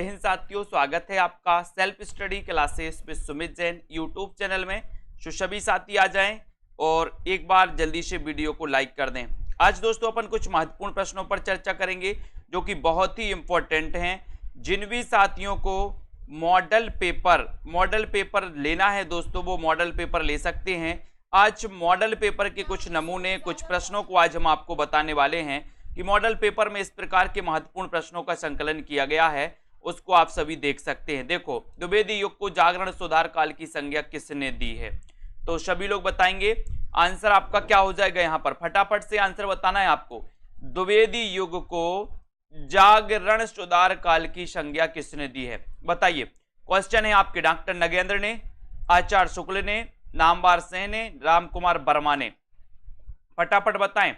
जय हिंद साथियों, स्वागत है आपका self study classes with Sumit Jain YouTube channel में। तो सभी साथी आ जाएं और एक बार जल्दी से वीडियो को लाइक कर दें। आज दोस्तों अपन कुछ महत्वपूर्ण प्रश्नों पर चर्चा करेंगे जो कि बहुत ही इंपॉर्टेंट हैं। जिन भी साथियों को मॉडल पेपर लेना है दोस्तों, वो मॉडल पेपर ले सकते हैं। आज मॉडल पेपर के कुछ नमूने, कुछ प्रश्नों को आज हम आपको बताने वाले हैं कि मॉडल पेपर में इस प्रकार के महत्वपूर्ण प्रश्नों का संकलन किया गया है, उसको आप सभी देख सकते हैं। देखो, द्विवेदी युग को जागरण सुधार काल की संज्ञा किसने दी है? तो सभी लोग बताएंगे। आंसर आपका क्या हो जाएगा? यहां पर फटाफट से आंसर बताना है आपको। द्विवेदी युग को जागरण सुधार काल की संज्ञा किसने दी है? बताइए। क्वेश्चन है आपके डॉक्टर नगेंद्र ने, आचार्य शुक्ल ने, नामवर सेन ने, राम कुमार वर्मा ने। फटाफट बताएं।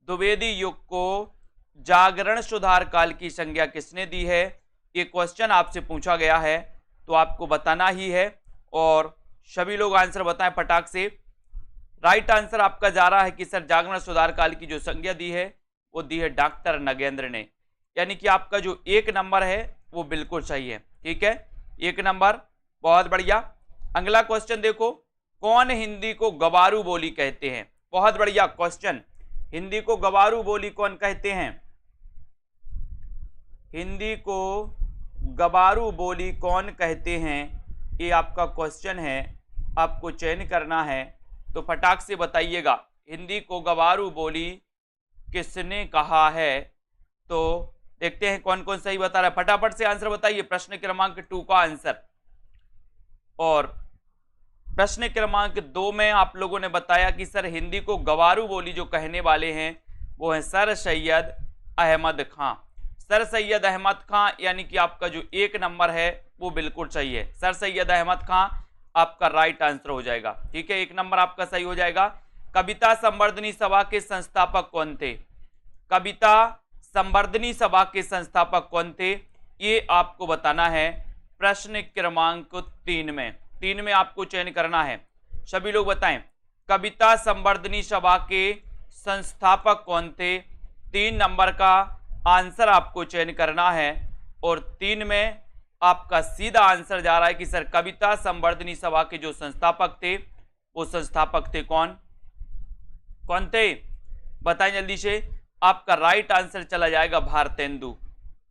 द्विवेदी युग को जागरण सुधार काल की संज्ञा किसने दी है? ये क्वेश्चन आपसे पूछा गया है तो आपको बताना ही है और सभी लोग आंसर बताएं फटाक से। राइट आंसर आपका जा रहा है कि सर जागरण सुधार काल की जो संज्ञा दी है वो दी है डॉक्टर नगेंद्र ने, यानी कि आपका जो एक नंबर है वो बिल्कुल सही है। ठीक है, एक नंबर, बहुत बढ़िया। अगला क्वेश्चन देखो, कौन हिंदी को गवारू बोली कहते हैं? बहुत बढ़िया क्वेश्चन। हिंदी को गवारू बोली कौन कहते हैं? हिंदी को गवारू बोली कौन कहते हैं? ये आपका क्वेश्चन है, आपको चयन करना है तो फटाक से बताइएगा। हिंदी को गवारू बोली किसने कहा है? तो देखते हैं कौन कौन सही बता रहा है। फटाफट से आंसर बताइए प्रश्न क्रमांक 2 का आंसर। और प्रश्न क्रमांक 2 में आप लोगों ने बताया कि सर हिंदी को गवारू बोली जो कहने वाले हैं वो है सर सैयद अहमद खां। सर सैयद अहमद खां, यानी कि आपका जो एक नंबर है वो बिल्कुल सही है। सर सैयद अहमद खां आपका राइट आंसर हो जाएगा। ठीक है, एक नंबर आपका सही हो जाएगा। कविता संवर्धनी सभा के संस्थापक कौन थे? कविता संवर्धनी सभा के संस्थापक कौन थे? ये आपको बताना है प्रश्न क्रमांक 3 में आपको चयन करना है। सभी लोग बताएं, कविता संवर्धनी सभा के संस्थापक कौन थे? 3 नंबर का आंसर आपको चयन करना है और 3 में आपका सीधा आंसर जा रहा है कि सर कविता संवर्धनी सभा के जो संस्थापक थे वो संस्थापक थे कौन थे? बताएं जल्दी से। आपका राइट आंसर चला जाएगा भारतेंदु।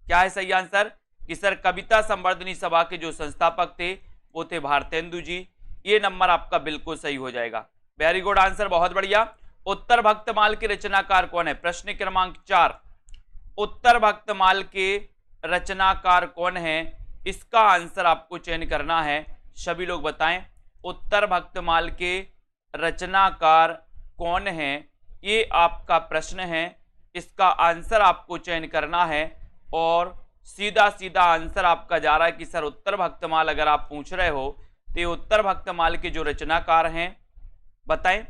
क्या है सही आंसर? कि सर कविता संवर्धनी सभा के जो संस्थापक थे वो थे भारतेंदु जी। ये नंबर आपका बिल्कुल सही हो जाएगा। वेरी गुड आंसर, बहुत बढ़िया। उत्तर भक्तमाल के रचनाकार कौन है? प्रश्न क्रमांक 4, उत्तर भक्तमाल के रचनाकार कौन है? इसका आंसर आपको चयन करना है। सभी लोग बताएं, उत्तर भक्तमाल के रचनाकार कौन है? ये आपका प्रश्न है, इसका आंसर आपको चयन करना है और सीधा सीधा आंसर आपका जा रहा है कि सर उत्तर भक्तमाल अगर आप पूछ रहे हो तो ये उत्तर भक्तमाल के जो रचनाकार हैं बताएं।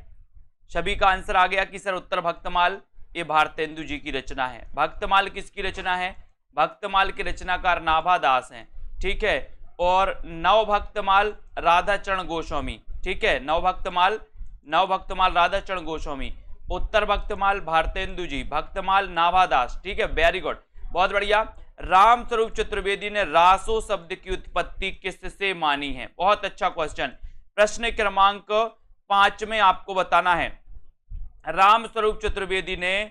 सभी का आंसर आ गया कि सर उत्तर भक्तमाल ये भारतेंदु जी की रचना है। भक्तमाल किसकी रचना है? भक्तमाल के रचनाकार नाभादास हैं। ठीक है, और नवभक्तमाल राधाचरण गोस्वामी। ठीक है, नवभक्तमाल राधाचरण गोस्वामी। उत्तर भक्तमाल भारतेंदु जी, भक्तमाल नाभादास। ठीक है, वेरी गुड, बहुत बढ़िया। राम स्वरूप चतुर्वेदी ने रासो शब्द की उत्पत्ति किससे मानी है? बहुत अच्छा क्वेश्चन। प्रश्न क्रमांक 5 में आपको बताना है राम स्वरूप चतुर्वेदी ने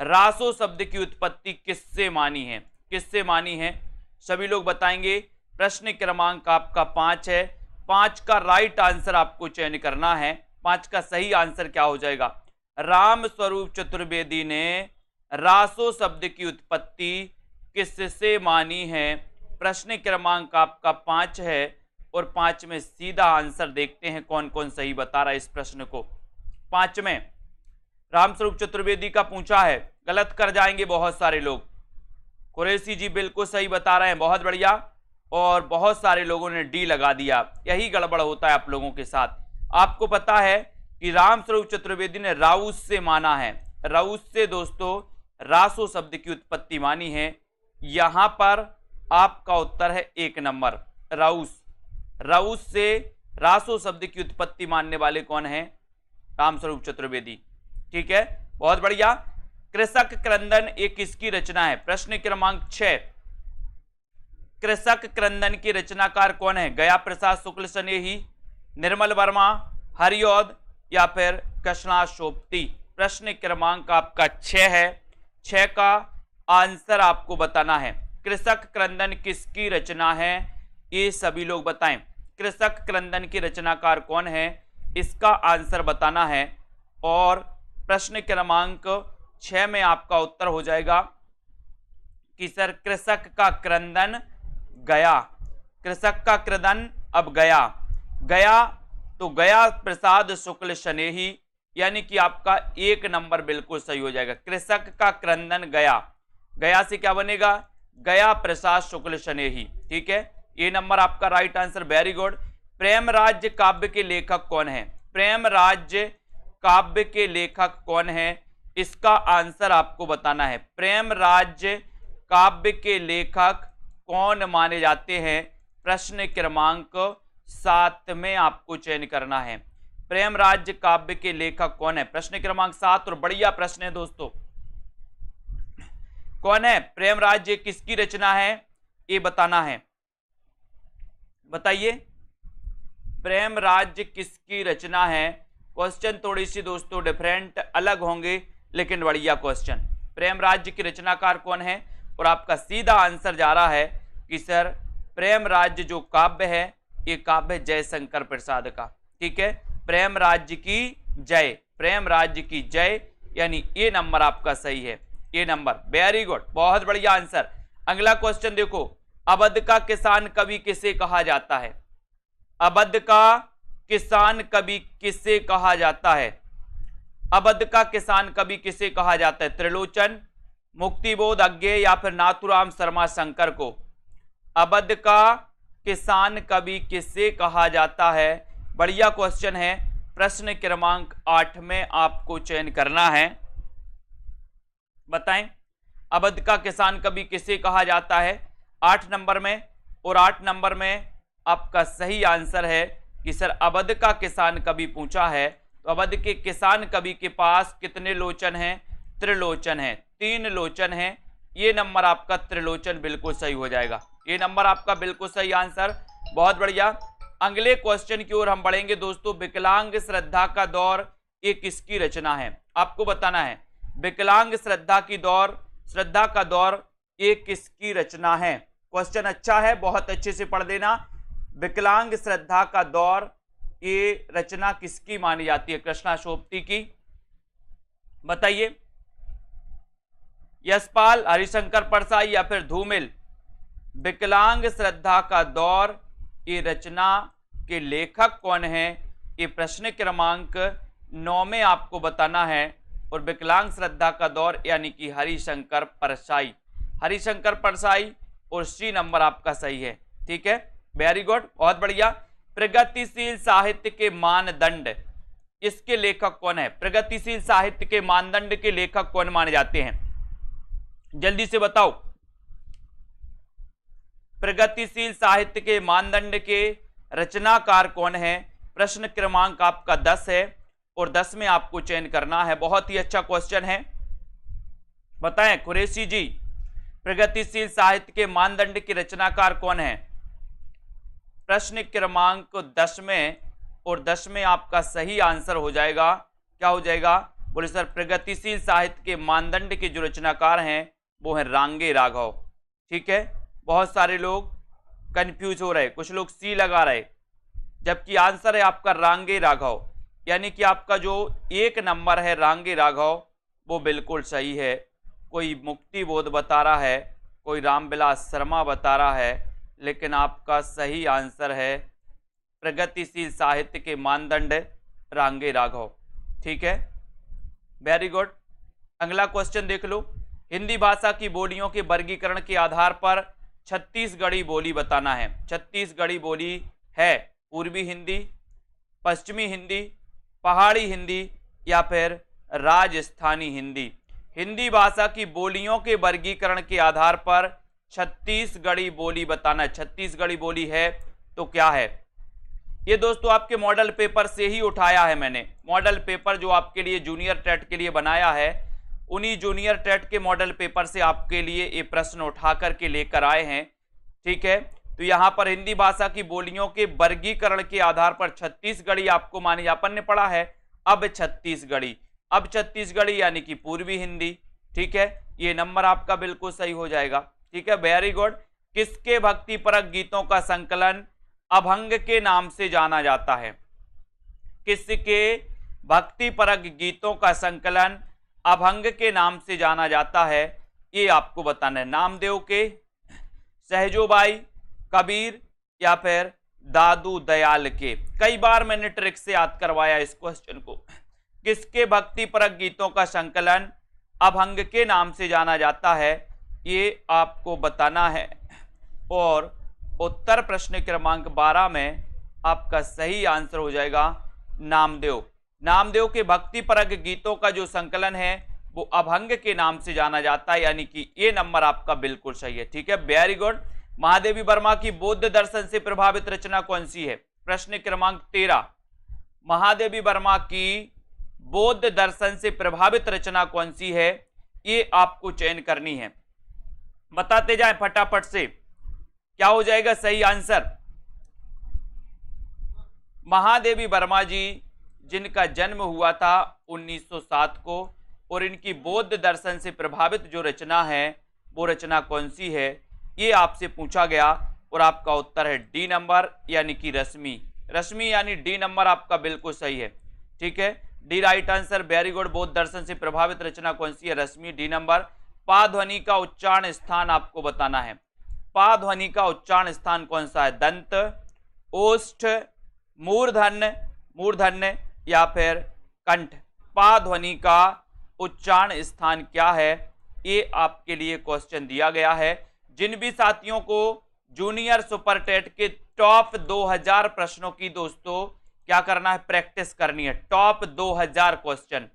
रासो शब्द की उत्पत्ति किससे मानी है? किससे मानी है? सभी लोग बताएंगे। प्रश्न क्रमांक आपका 5 है। 5 का राइट आंसर आपको चयन करना है। 5 का सही आंसर क्या हो जाएगा? राम स्वरूप चतुर्वेदी ने रासो शब्द की उत्पत्ति किससे मानी है? प्रश्न क्रमांक आपका 5 है और 5 में सीधा आंसर देखते हैं कौन कौन सही बता रहा है इस प्रश्न को। 5 में रामस्वरूप चतुर्वेदी का पूछा है, गलत कर जाएंगे बहुत सारे लोग। कुरैशी जी बिल्कुल सही बता रहे हैं, बहुत बढ़िया। और बहुत सारे लोगों ने डी लगा दिया, यही गड़बड़ होता है आप लोगों के साथ। आपको पता है कि रामस्वरूप चतुर्वेदी ने राउस से माना है। राउस से दोस्तों रासो शब्द की उत्पत्ति मानी है। यहां पर आपका उत्तर है 1 नंबर, राउस से रासो शब्द की उत्पत्ति मानने वाले कौन है? रामस्वरूप चतुर्वेदी। ठीक है, बहुत बढ़िया। कृषक क्रंदन एक किसकी रचना है? प्रश्न क्रमांक 6। कृषक क्रंदन की रचनाकार कौन है? गया प्रसाद शुक्ल स्नेही, निर्मल वर्मा, हरिऔध या फिर कृष्णाशोपति। प्रश्न क्रमांक आपका 6 है। 6 का आंसर आपको बताना है। कृषक क्रंदन किसकी रचना है? ये सभी लोग बताएं। कृषक क्रंदन की रचनाकार कौन है? इसका आंसर बताना है। और प्रश्न क्रमांक 6 में आपका उत्तर हो जाएगा कि सर कृषक का क्रंदन गया। कृषक का क्रंदन अब गया। गया तो गया प्रसाद शुक्ल स्नेही, यानी कि आपका 1 नंबर बिल्कुल सही हो जाएगा। कृषक का क्रंदन गया, गया से क्या बनेगा? गया प्रसाद शुक्ल स्नेही। ठीक है, ये नंबर आपका राइट आंसर। Very good. प्रेम राज्य काव्य के लेखक कौन है? प्रेम राज्य काव्य के लेखक कौन है? इसका आंसर आपको बताना है। प्रेम राज्य काव्य के लेखक कौन माने जाते हैं? प्रश्न क्रमांक 7 में आपको चयन करना है। प्रेम राज्य काव्य के लेखक कौन है? प्रश्न क्रमांक 7, और बढ़िया प्रश्न है दोस्तों। कौन है? प्रेम राज्य किसकी रचना है? ये बताना है। बताइए, प्रेम राज्य किसकी रचना है? क्वेश्चन थोड़ी सी दोस्तों डिफरेंट अलग होंगे, लेकिन बढ़िया क्वेश्चन। प्रेम राज्य की रचनाकार कौन है? और आपका सीधा आंसर जा रहा है कि सर प्रेम राज्य जो काव्य है, ये काव्य जयशंकर प्रसाद का। ठीक है, प्रेम राज्य की जय, प्रेम राज्य की जय, यानी ये नंबर आपका सही है। ये नंबर, वेरी गुड, बहुत बढ़िया आंसर। अगला क्वेश्चन देखो, अवध का किसान कवि किसे कहा जाता है? अवध का किसान कवि किसे कहा जाता है? अवध का किसान कवि किसे कहा जाता है? त्रिलोचन, मुक्तिबोध अज्ञेय या फिर नाथुराम शर्मा शंकर को? अवध का किसान कवि किसे कहा जाता है? बढ़िया क्वेश्चन है। प्रश्न क्रमांक 8 में आपको चयन करना है। बताएं, अवध का किसान कवि किसे कहा जाता है 8 नंबर में? और 8 नंबर में आपका सही आंसर है कि सर अवध का किसान कवि पूछा है, तो अवध के किसान कवि के पास कितने लोचन हैं? त्रिलोचन है, 3 लोचन हैं। ये नंबर आपका त्रिलोचन बिल्कुल सही हो जाएगा। ये नंबर आपका बिल्कुल सही आंसर, बहुत बढ़िया। अगले क्वेश्चन की ओर हम बढ़ेंगे दोस्तों। विकलांग श्रद्धा का दौर, ये किसकी रचना है? आपको बताना है। विकलांग श्रद्धा का दौर ये किसकी रचना है? क्वेश्चन अच्छा है, बहुत अच्छे से पढ़ देना। विकलांग श्रद्धा का दौर ये रचना किसकी मानी जाती है? कृष्णाशोपति की। बताइए, यशपाल, हरिशंकर परसाई या फिर धूमिल? विकलांग श्रद्धा का दौर ये रचना के लेखक कौन है? ये प्रश्न क्रमांक 9 में आपको बताना है। और विकलांग श्रद्धा का दौर यानी कि हरिशंकर परसाई, हरिशंकर परसाई, और सी नंबर आपका सही है। ठीक है, वेरी गुड, बहुत बढ़िया। प्रगतिशील साहित्य के मानदंड, इसके लेखक कौन है? प्रगतिशील साहित्य के मानदंड के लेखक कौन माने जाते हैं? जल्दी से बताओ। प्रगतिशील साहित्य के मानदंड के रचनाकार कौन है? प्रश्न क्रमांक आपका 10 है, और 10 में आपको चयन करना है। बहुत ही अच्छा क्वेश्चन है। बताएं कुरैशी जी, प्रगतिशील साहित्य के मानदंड के रचनाकार कौन है? प्रश्न क्रमांक 10 में, और 10 में आपका सही आंसर हो जाएगा। क्या हो जाएगा? बोले सर प्रगतिशील साहित्य के मानदंड के जो रचनाकार हैं वो है रांगे राघव। ठीक है, बहुत सारे लोग कंफ्यूज हो रहे, कुछ लोग सी लगा रहे, जबकि आंसर है आपका रांगे राघव। यानी कि आपका जो 1 नंबर है रांगे राघव वो बिल्कुल सही है। कोई मुक्तिबोध बता रहा है, कोई रामविलास शर्मा बता रहा है, लेकिन आपका सही आंसर है प्रगतिशील साहित्य के मानदंड रांगे राघव। ठीक है, वेरी गुड। अगला क्वेश्चन देख लो। हिंदी भाषा की बोलियों के वर्गीकरण के आधार पर छत्तीसगढ़ी बोली बताना है। छत्तीसगढ़ी बोली है पूर्वी हिंदी, पश्चिमी हिंदी, पहाड़ी हिंदी या फिर राजस्थानी हिंदी। हिंदी भाषा की बोलियों के वर्गीकरण के आधार पर छत्तीसगढ़ी बोली बताना है। छत्तीसगढ़ी बोली है तो क्या है? ये दोस्तों आपके मॉडल पेपर से ही उठाया है मैंने। मॉडल पेपर जो आपके लिए जूनियर टेट के लिए बनाया है, उन्हीं जूनियर टेट के मॉडल पेपर से आपके लिए ये प्रश्न उठा करके लेकर आए हैं। ठीक है। तो यहां पर हिंदी भाषा की बोलियों के वर्गीकरण के आधार पर छत्तीसगढ़ी आपको मानी, अपन ने पढ़ा है अब छत्तीसगढ़ी, अब छत्तीसगढ़ी यानी कि पूर्वी हिंदी, ठीक है। ये नंबर आपका बिल्कुल सही हो जाएगा, ठीक है, वेरी गुड। किसके भक्तिपरक गीतों का संकलन अभंग के नाम से जाना जाता है? किसके भक्तिपरक गीतों का संकलन अभंग के नाम से जाना जाता है? ये आपको बताना है। नामदेव के, सहजोबाई, कबीर या फिर दादू दयाल के? कई बार मैंने ट्रिक से याद करवाया इस क्वेश्चन को। किसके भक्तिपरक गीतों का संकलन अभंग के नाम से जाना जाता है? ये आपको बताना है। और उत्तर प्रश्न क्रमांक 12 में आपका सही आंसर हो जाएगा नामदेव। नामदेव के भक्तिपरक गीतों का जो संकलन है वो अभंग के नाम से जाना जाता है, यानी कि ये नंबर आपका बिल्कुल सही है, ठीक है, वेरी गुड। महादेवी वर्मा की बौद्ध दर्शन से प्रभावित रचना कौन सी है? प्रश्न क्रमांक 13। महादेवी वर्मा की बौद्ध दर्शन से प्रभावित रचना कौन सी है? ये आपको चयन करनी है। बताते जाएं फटाफट से, क्या हो जाएगा सही आंसर? महादेवी वर्मा जी जिनका जन्म हुआ था 1907 को, और इनकी बौद्ध दर्शन से प्रभावित जो रचना है वो रचना कौन सी है, ये आपसे पूछा गया। और आपका उत्तर है डी नंबर, यानी कि रश्मि। रश्मि यानी डी नंबर आपका बिल्कुल सही है, ठीक है, D right answer, very good. बौद्ध दर्शन से प्रभावित रचना कौन सी है? रश्मि, डी नंबर। पा ध्वनि का उच्चारण स्थान आपको बताना है। पा ध्वनि का उच्चारण स्थान कौन सा है? दंत, ओष्ठ, मूर्धन्य, मूर्धन्य या फिर कंठ? पा ध्वनि का उच्चारण स्थान क्या है? ये आपके लिए क्वेश्चन दिया गया है। जिन भी साथियों को जूनियर सुपर टेट के टॉप 2000 प्रश्नों की दोस्तों क्या करना है, प्रैक्टिस करनी है। टॉप 2000 क्वेश्चन,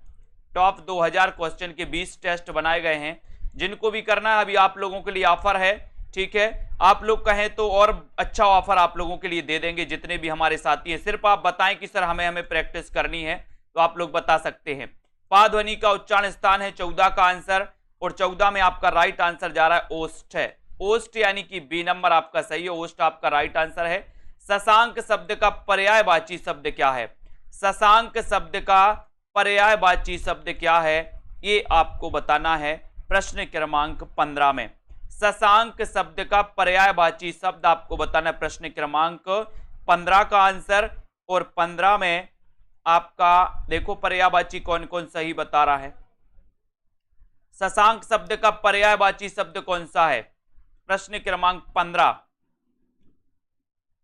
टॉप 2000 क्वेश्चन के 20 टेस्ट बनाए गए हैं, जिनको भी करना है अभी आप लोगों के लिए ऑफर है, ठीक है। आप लोग कहें तो और अच्छा ऑफर आप लोगों के लिए दे देंगे, जितने भी हमारे साथी हैं। सिर्फ आप बताएं कि सर हमें प्रैक्टिस करनी है, तो आप लोग बता सकते हैं। पा ध्वनि का उच्चारण स्थान है 14 का आंसर, और 14 में आपका राइट आंसर जा रहा है ओष्ठ है। ओष्ठ यानी कि बी नंबर आपका सही है, ओष्ठ आपका राइट आंसर है। शशांक शब्द का पर्यायवाची शब्द क्या है? शशांक शब्द का पर्यायवाची शब्द क्या है? ये आपको बताना है प्रश्न क्रमांक 15 में। शशांक शब्द का पर्यायवाची शब्द आपको बताना है प्रश्न क्रमांक 15 का आंसर। और 15 में आपका देखो पर्यायवाची कौन कौन सही बता रहा है। शशांक शब्द का पर्यायवाची शब्द कौन सा है? प्रश्न क्रमांक 15,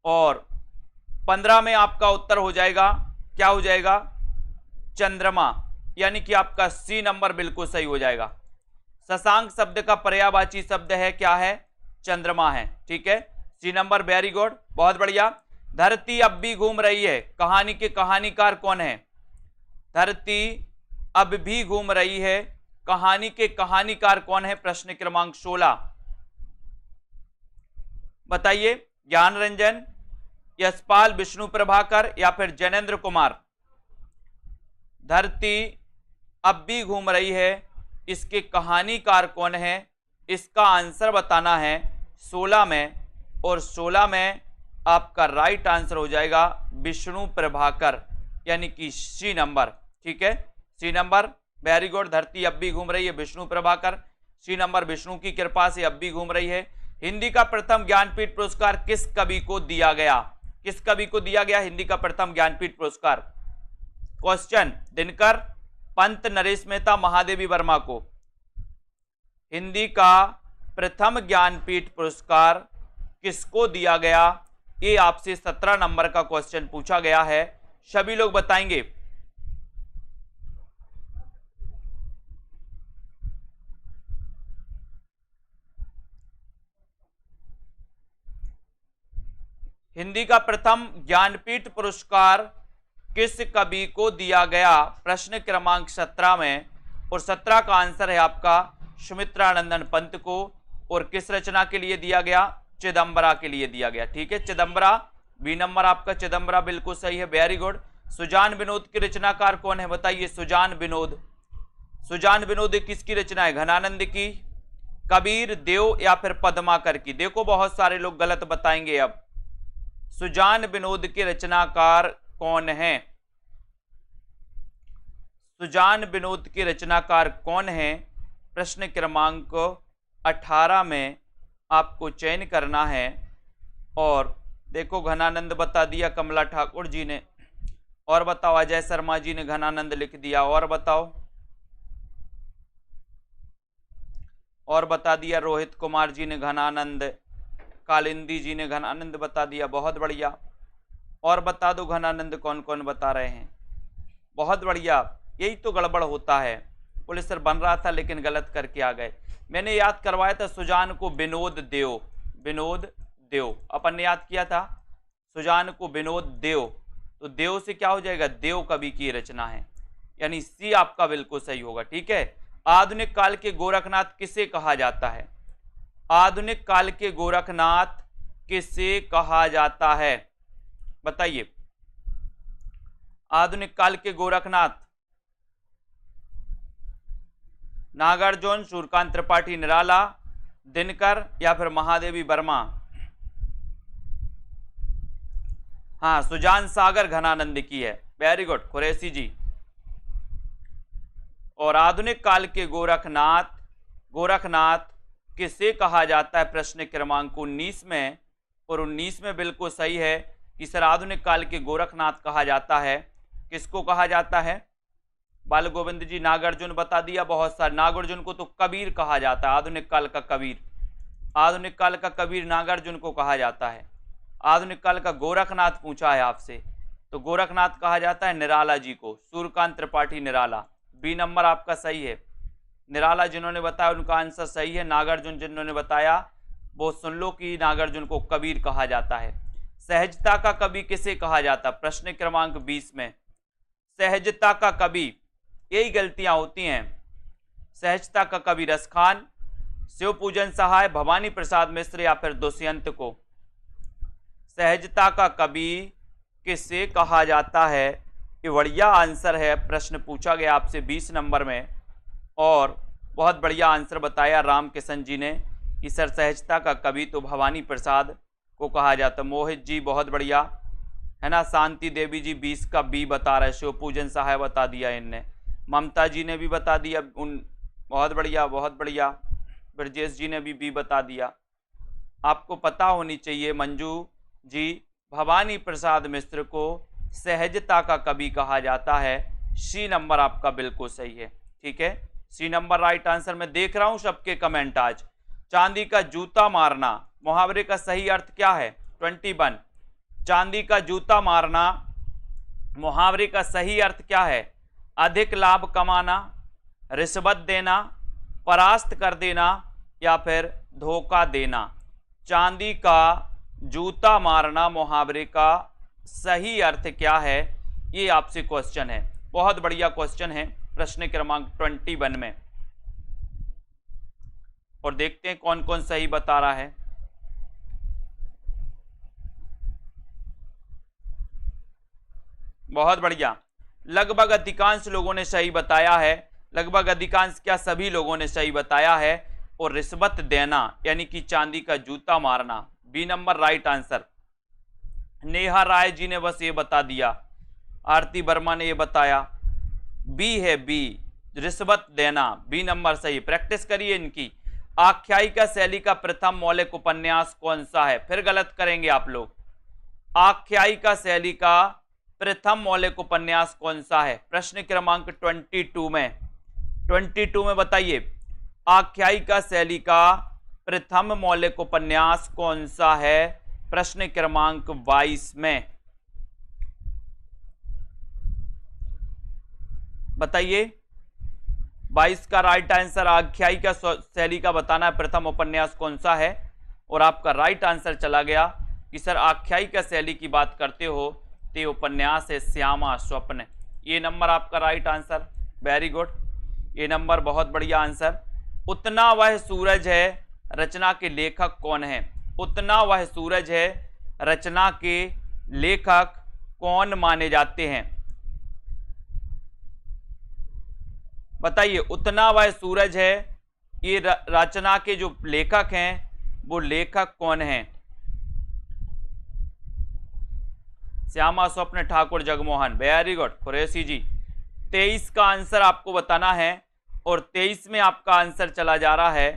और 15 में आपका उत्तर हो जाएगा, क्या हो जाएगा? चंद्रमा, यानी कि आपका सी नंबर बिल्कुल सही हो जाएगा। शशांक शब्द का पर्यायवाची शब्द है क्या है? चंद्रमा है, ठीक है, सी नंबर, वेरी गुड, बहुत बढ़िया। धरती अब भी घूम रही है, कहानी के कहानीकार कौन है? धरती अब भी घूम रही है, कहानी के कहानीकार कौन है? प्रश्न क्रमांक 16 बताइए। ज्ञान रंजन, यशपाल, विष्णु प्रभाकर या फिर जैनेन्द्र कुमार? धरती अब भी घूम रही है, इसके कहानीकार कौन है? इसका आंसर बताना है 16 में, और 16 में आपका राइट आंसर हो जाएगा विष्णु प्रभाकर, यानी कि सी नंबर, ठीक है, सी नंबर, वेरी गुड। धरती अब भी घूम रही है, विष्णु प्रभाकर, सी नंबर, विष्णु की कृपा से अब भी घूम रही है। हिंदी का प्रथम ज्ञानपीठ पुरस्कार किस कवि को दिया गया? किस कवि को दिया गया हिंदी का प्रथम ज्ञानपीठ पुरस्कार? क्वेश्चन, दिनकर, पंत, नरेश मेहता, महादेवी वर्मा को। हिंदी का प्रथम ज्ञानपीठ पुरस्कार किसको दिया गया? ये आपसे 17 नंबर का क्वेश्चन पूछा गया है, सभी लोग बताएंगे। हिंदी का प्रथम ज्ञानपीठ पुरस्कार किस कवि को दिया गया? प्रश्न क्रमांक 17 में, और 17 का आंसर है आपका सुमित्रानंदन पंत को। और किस रचना के लिए दिया गया? चिदंबरा के लिए दिया गया, ठीक है, चिदंबरा, बी नंबर आपका चिदंबरा बिल्कुल सही है, वेरी गुड। सुजान विनोद के रचनाकार कौन है? बताइए। सुजान विनोद, सुजान विनोद किसकी रचना है? घनानंद की, कबीर, देव या फिर पद्माकर की। देखो बहुत सारे लोग गलत बताएंगे। अब सुजान विनोद के रचनाकार कौन है? सुजान विनोद के रचनाकार कौन है? प्रश्न क्रमांक 18 में आपको चयन करना है। और देखो घनानंद बता दिया कमला ठाकुर जी ने, और बताओ अजय शर्मा जी ने घनानंद लिख दिया, और बताओ, और बता दिया रोहित कुमार जी ने घनानंद, कालिंदी जी ने घनानंद बता दिया, बहुत बढ़िया। और बता दो घनानंद कौन कौन बता रहे हैं, बहुत बढ़िया। यही तो गड़बड़ होता है, पुलिसर बन रहा था लेकिन गलत करके आ गए। मैंने याद करवाया था सुजान को विनोद देव, विनोद देव अपन ने याद किया था, सुजान को विनोद देव, तो देव से क्या हो जाएगा, देव कवि की रचना है, यानी सी आपका बिल्कुल सही होगा। ठीक है। आधुनिक काल के गोरखनाथ किसे कहा जाता है? आधुनिक काल के गोरखनाथ किसे कहा जाता है? बताइए। आधुनिक काल के गोरखनाथ, नागार्जुन, सूर्यकांत त्रिपाठी निराला, दिनकर या फिर महादेवी वर्मा? हाँ, सुजान सागर घनानंद की है। वेरी गुड कुरैशी जी। और आधुनिक काल के गोरखनाथ, गोरखनाथ किसे कहा जाता है? प्रश्न क्रमांक 19 में, और 19 में बिल्कुल सही है कि सर आधुनिक काल के गोरखनाथ कहा जाता है। किसको कहा जाता है? बाल गोविंद जी, नागार्जुन बता दिया बहुत सारे। नागार्जुन को तो कबीर कहा जाता है, आधुनिक काल का कबीर, आधुनिक काल का कबीर नागार्जुन को कहा जाता है। आधुनिक काल का गोरखनाथ पूछा है आपसे, तो गोरखनाथ कहा जाता है निराला जी को, सूर्यकांत त्रिपाठी निराला। बी नंबर आपका सही है। निराला जिन्होंने बताया उनका आंसर सही है। नागार्जुन जिन्होंने बताया वो सुन लो कि नागार्जुन को कबीर कहा जाता है। सहजता का कवि किसे कहा जाता? प्रश्न क्रमांक 20 में सहजता का कवि, यही गलतियां होती हैं। सहजता का कवि रसखान, शिवपूजन सहाय, भवानी प्रसाद मिश्र या फिर दुष्यंत को? सहजता का कवि किसे कहा जाता है? ये बढ़िया आंसर है। प्रश्न पूछा गया आपसे 20 नंबर में, और बहुत बढ़िया आंसर बताया राम किशन जी ने कि सर सहजता का कवि तो भवानी प्रसाद को कहा जाता। मोहित जी बहुत बढ़िया है ना। शांति देवी जी 20 का बी बता रहे, शिवपूजन सहाय बता दिया इनने। ममता जी ने भी बता दिया उन, बहुत बढ़िया बहुत बढ़िया। ब्रजेश जी ने भी बी बता दिया। आपको पता होनी चाहिए मंजू जी, भवानी प्रसाद मिश्र को सहजता का कवि कहा जाता है। सी नंबर आपका बिल्कुल सही है। ठीक है, सी नंबर राइट आंसर। मैं देख रहा हूं सबके कमेंट आज। चांदी का जूता मारना मुहावरे का सही अर्थ क्या है? 21। चांदी का जूता मारना मुहावरे का सही अर्थ क्या है? अधिक लाभ कमाना, रिश्वत देना, परास्त कर देना या फिर धोखा देना। चांदी का जूता मारना मुहावरे का सही अर्थ क्या है? ये आपसे क्वेश्चन है, बहुत बढ़िया क्वेश्चन है प्रश्न क्रमांक 21 में। और देखते हैं कौन कौन सही बता रहा है। बहुत बढ़िया, लगभग अधिकांश लोगों ने सही बताया है। लगभग अधिकांश क्या, सभी लोगों ने सही बताया है। और रिश्वत देना यानी कि चांदी का जूता मारना, B number right answer. Neha Rai ji ने बस ये बता दिया, आरती वर्मा ने ये बताया, बी है बी, रिश्वत देना, बी नंबर सही। प्रैक्टिस करिए इनकी। आख्यायिका शैली का प्रथम मौलिक उपन्यास कौन सा है? फिर गलत करेंगे आप लोग। आख्यायिका शैली का प्रथम मौलिक उपन्यास कौन सा है? प्रश्न क्रमांक 22 में बताइए, आख्यायिका शैली का प्रथम मौलिक उपन्यास कौन सा है? प्रश्न क्रमांक 22 में बताइए। 22 का राइट आंसर, आख्यायिका शैली का बताना है प्रथम उपन्यास कौन सा है। और आपका राइट आंसर चला गया कि सर आख्यायिका शैली की बात करते हो तो उपन्यास है श्यामा स्वप्न। ये नंबर आपका राइट आंसर, वेरी गुड, ये नंबर बहुत बढ़िया आंसर। उतना वह सूरज है रचना के लेखक कौन है? उतना वह सूरज है रचना के लेखक कौन माने जाते हैं? बताइए, उतना वह सूरज है ये रचना के जो लेखक हैं वो लेखक कौन हैं? श्यामा स्वप्न ठाकुर जगमोहन। वेरी गुड कुरैशी जी। 23 का आंसर आपको बताना है और 23 में आपका आंसर चला जा रहा है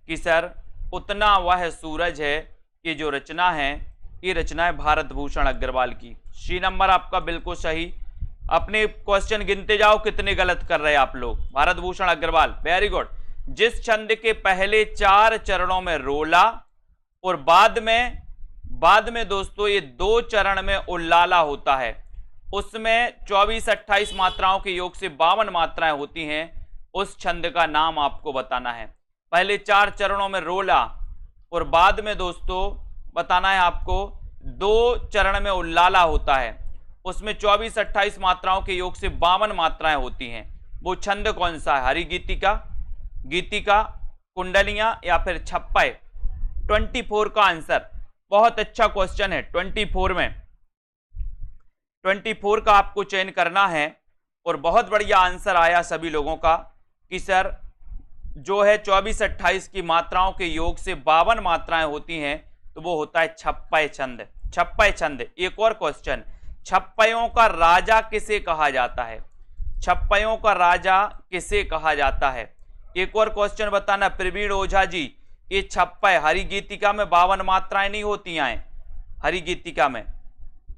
कि सर उतना वह सूरज है। ये जो रचना है ये रचना है भारत भूषण अग्रवाल की। सी नंबर आपका बिल्कुल सही। अपने क्वेश्चन गिनते जाओ कितने गलत कर रहे हैं आप लोग। Bharat Bhushan Agarwal, very good. जिस छंद के पहले 4 चरणों में रोला और बाद में दोस्तों ये 2 चरण में उल्लाला होता है, उसमें 24-28 मात्राओं के योग से 52 मात्राएं होती हैं, उस छंद का नाम आपको बताना है। पहले 4 चरणों में रोला और बाद में दोस्तों बताना है आपको 2 चरण में उल्लाला होता है, उसमें 24-28 मात्राओं के योग से 52 मात्राएं होती हैं। वो छंद कौन सा है? हरि गीतिका, गीतिका, कुंडलियां या फिर छप्पय? 24 का आंसर। बहुत अच्छा क्वेश्चन है। 24 का आपको चयन करना है और बहुत बढ़िया आंसर आया सभी लोगों का कि सर जो है 24-28 की मात्राओं के योग से 52 मात्राएं होती हैं, तो वो होता है छप्पय छंद। छप्पय छंद। एक और क्वेश्चन, छप्पयों का राजा किसे कहा जाता है? छप्पयों का राजा किसे कहा जाता है? एक और क्वेश्चन बताना प्रवीण ओझा जी। ये छप्पय हरि गीतिका में 52 मात्राएं नहीं होती हैं। हरि गीतिका में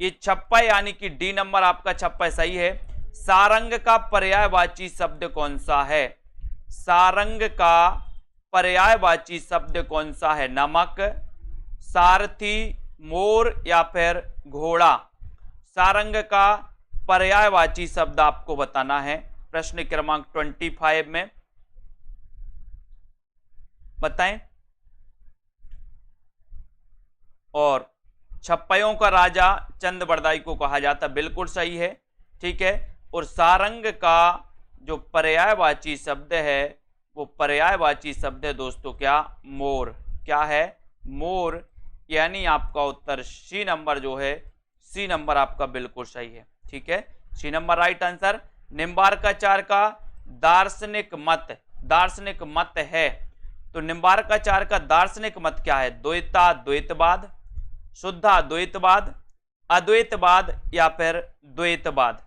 ये छप्पय यानी कि डी नंबर आपका छप्पय सही है। सारंग का पर्यायवाची शब्द कौन सा है? सारंग का पर्यायवाची शब्द कौन सा है? नमक, सारथी, मोर या फिर घोड़ा? सारंग का पर्यायवाची शब्द आपको बताना है। प्रश्न क्रमांक 25 में बताएं। और छप्पयों का राजा चंद बरदाई को कहा जाता, बिल्कुल सही है, ठीक है। और सारंग का जो पर्यायवाची शब्द है वो पर्यायवाची शब्द है दोस्तों क्या? मोर। क्या है? मोर। यानी आपका उत्तर सी नंबर जो है, सी नंबर आपका बिल्कुल सही है, ठीक है, C number right answer. Nimbarkacharya का दार्शनिक मत है, तो निम्बार्काचार्य का दार्शनिक मत क्या है? द्वैता द्वैतवाद, शुद्धा द्वैतवाद, अद्वैतवाद या फिर द्वैतवाद?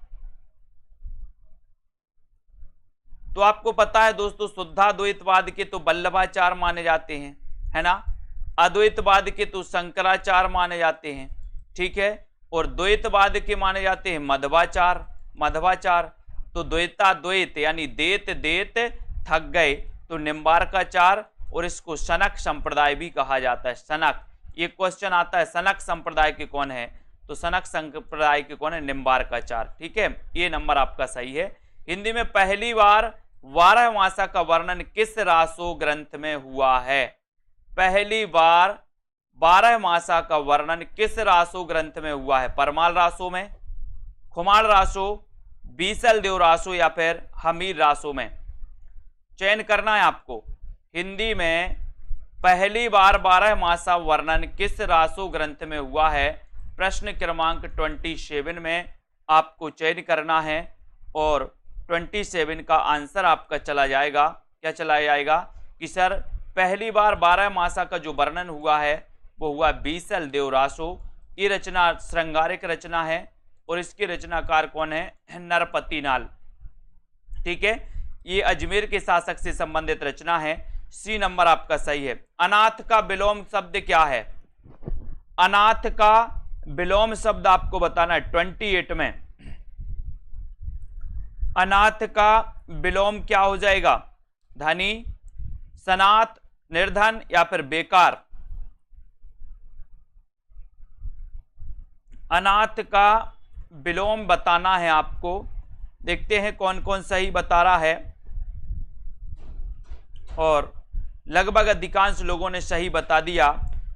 तो आपको पता है दोस्तों शुद्धाद्वैतवाद के तो वल्लभाचार्य माने जाते हैं, है ना। अद्वैतवाद के तो शंकराचार्य माने जाते हैं, ठीक है। और द्वैतवाद के माने जाते हैं मध्वाचार्य। तो द्वैता द्वैत यानी देत देत थक गए, तो निम्बार्काचार्य, और इसको सनक संप्रदाय भी कहा जाता है। सनक, ये क्वेश्चन आता है सनक संप्रदाय के कौन है? तो सनक संप्रदाय के कौन है? निम्बार्काचार्य, ठीक है। ये नंबर आपका सही है। हिंदी में पहली बार 12 मासा का वर्णन किस रासो ग्रंथ में हुआ है? पहली बार 12 मासा का वर्णन किस रासो ग्रंथ में हुआ है? परमाल रासो में, खुमार रासो, बीसल देव रासो या फिर हमीर रासो में? चयन करना है आपको। हिंदी में पहली बार 12 मासा वर्णन किस रासो ग्रंथ में हुआ है? प्रश्न क्रमांक 27 में आपको चयन करना है और 27 का आंसर आपका चला जाएगा। क्या चला जाएगा? कि सर पहली बार 12 मासा का जो वर्णन हुआ है वो हुआ बीसल देव रासो। ये रचना श्रृंगारिक रचना है और इसके रचनाकार कौन है? नरपति नाल, ठीक है। ये अजमेर के शासक से संबंधित रचना है। सी नंबर आपका सही है। अनाथ का विलोम शब्द क्या है? अनाथ का विलोम शब्द आपको बताना है 28 में। अनाथ का विलोम क्या हो जाएगा? धनी, सनाथ, निर्धन या फिर बेकार? अनाथ का विलोम बताना है आपको। देखते हैं कौन कौन सही बता रहा है। और लगभग अधिकांश लोगों ने सही बता दिया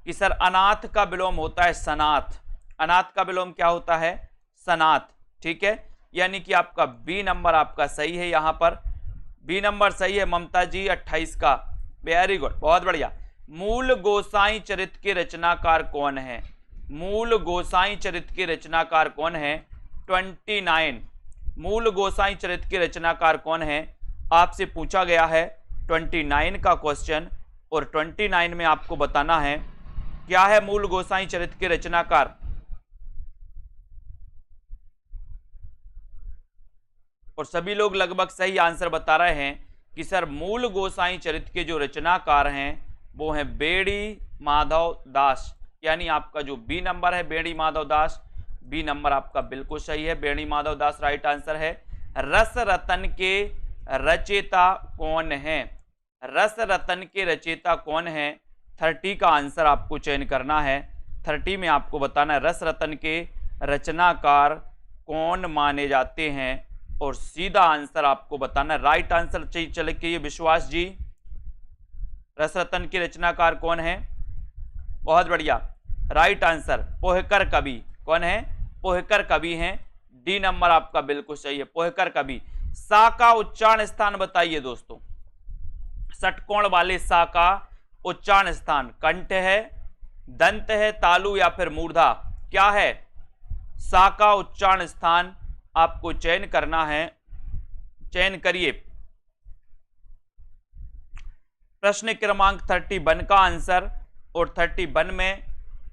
कि सर अनाथ का विलोम होता है सनाथ। अनाथ का विलोम क्या होता है? सनाथ, ठीक है। यानी कि आपका बी नंबर आपका सही है। यहां पर बी नंबर सही है ममता जी 28 का। वेरी गुड, बहुत बढ़िया। मूल गोसाई चरित्र के रचनाकार कौन है? मूल गोसाई चरित्र के रचनाकार कौन है? 29। मूल गोसाई चरित्र के रचनाकार कौन है? आपसे पूछा गया है 29 का क्वेश्चन, और 29 में आपको बताना है क्या है मूल गोसाई चरित्र के रचनाकार। और सभी लोग लगभग सही आंसर बता रहे हैं कि सर मूल गोसाई चरित्र के जो रचनाकार हैं वो हैं बेड़ी माधव दास, यानी आपका जो बी नंबर है बेड़ी माधव दास, बी नंबर आपका बिल्कुल सही है, बेड़ी माधव दास राइट आंसर है। रस रतन के रचयिता कौन है, रस रतन के रचयिता कौन है, 30 का आंसर आपको चयन करना है। 30 में आपको बताना है रस रतन के रचनाकार कौन माने जाते हैं, और सीधा आंसर आपको बताना है। राइट आंसर चाहिए चले के ये विश्वास जी, रस रतन के रचनाकार कौन है, बहुत बढ़िया राइट आंसर पोहकर कवि, कौन है, पोहकर कवि हैं, डी नंबर आपका बिल्कुल सही है, पोहकर कवि। सा का उच्चारण स्थान बताइए दोस्तों, षटकोण वाले सा का उच्चारण स्थान कंठ है, दंत है, तालु या फिर मूर्धा, क्या है, सा का उच्चारण स्थान आपको चयन करना है, चयन करिए। प्रश्न क्रमांक 31 का आंसर, और 31 में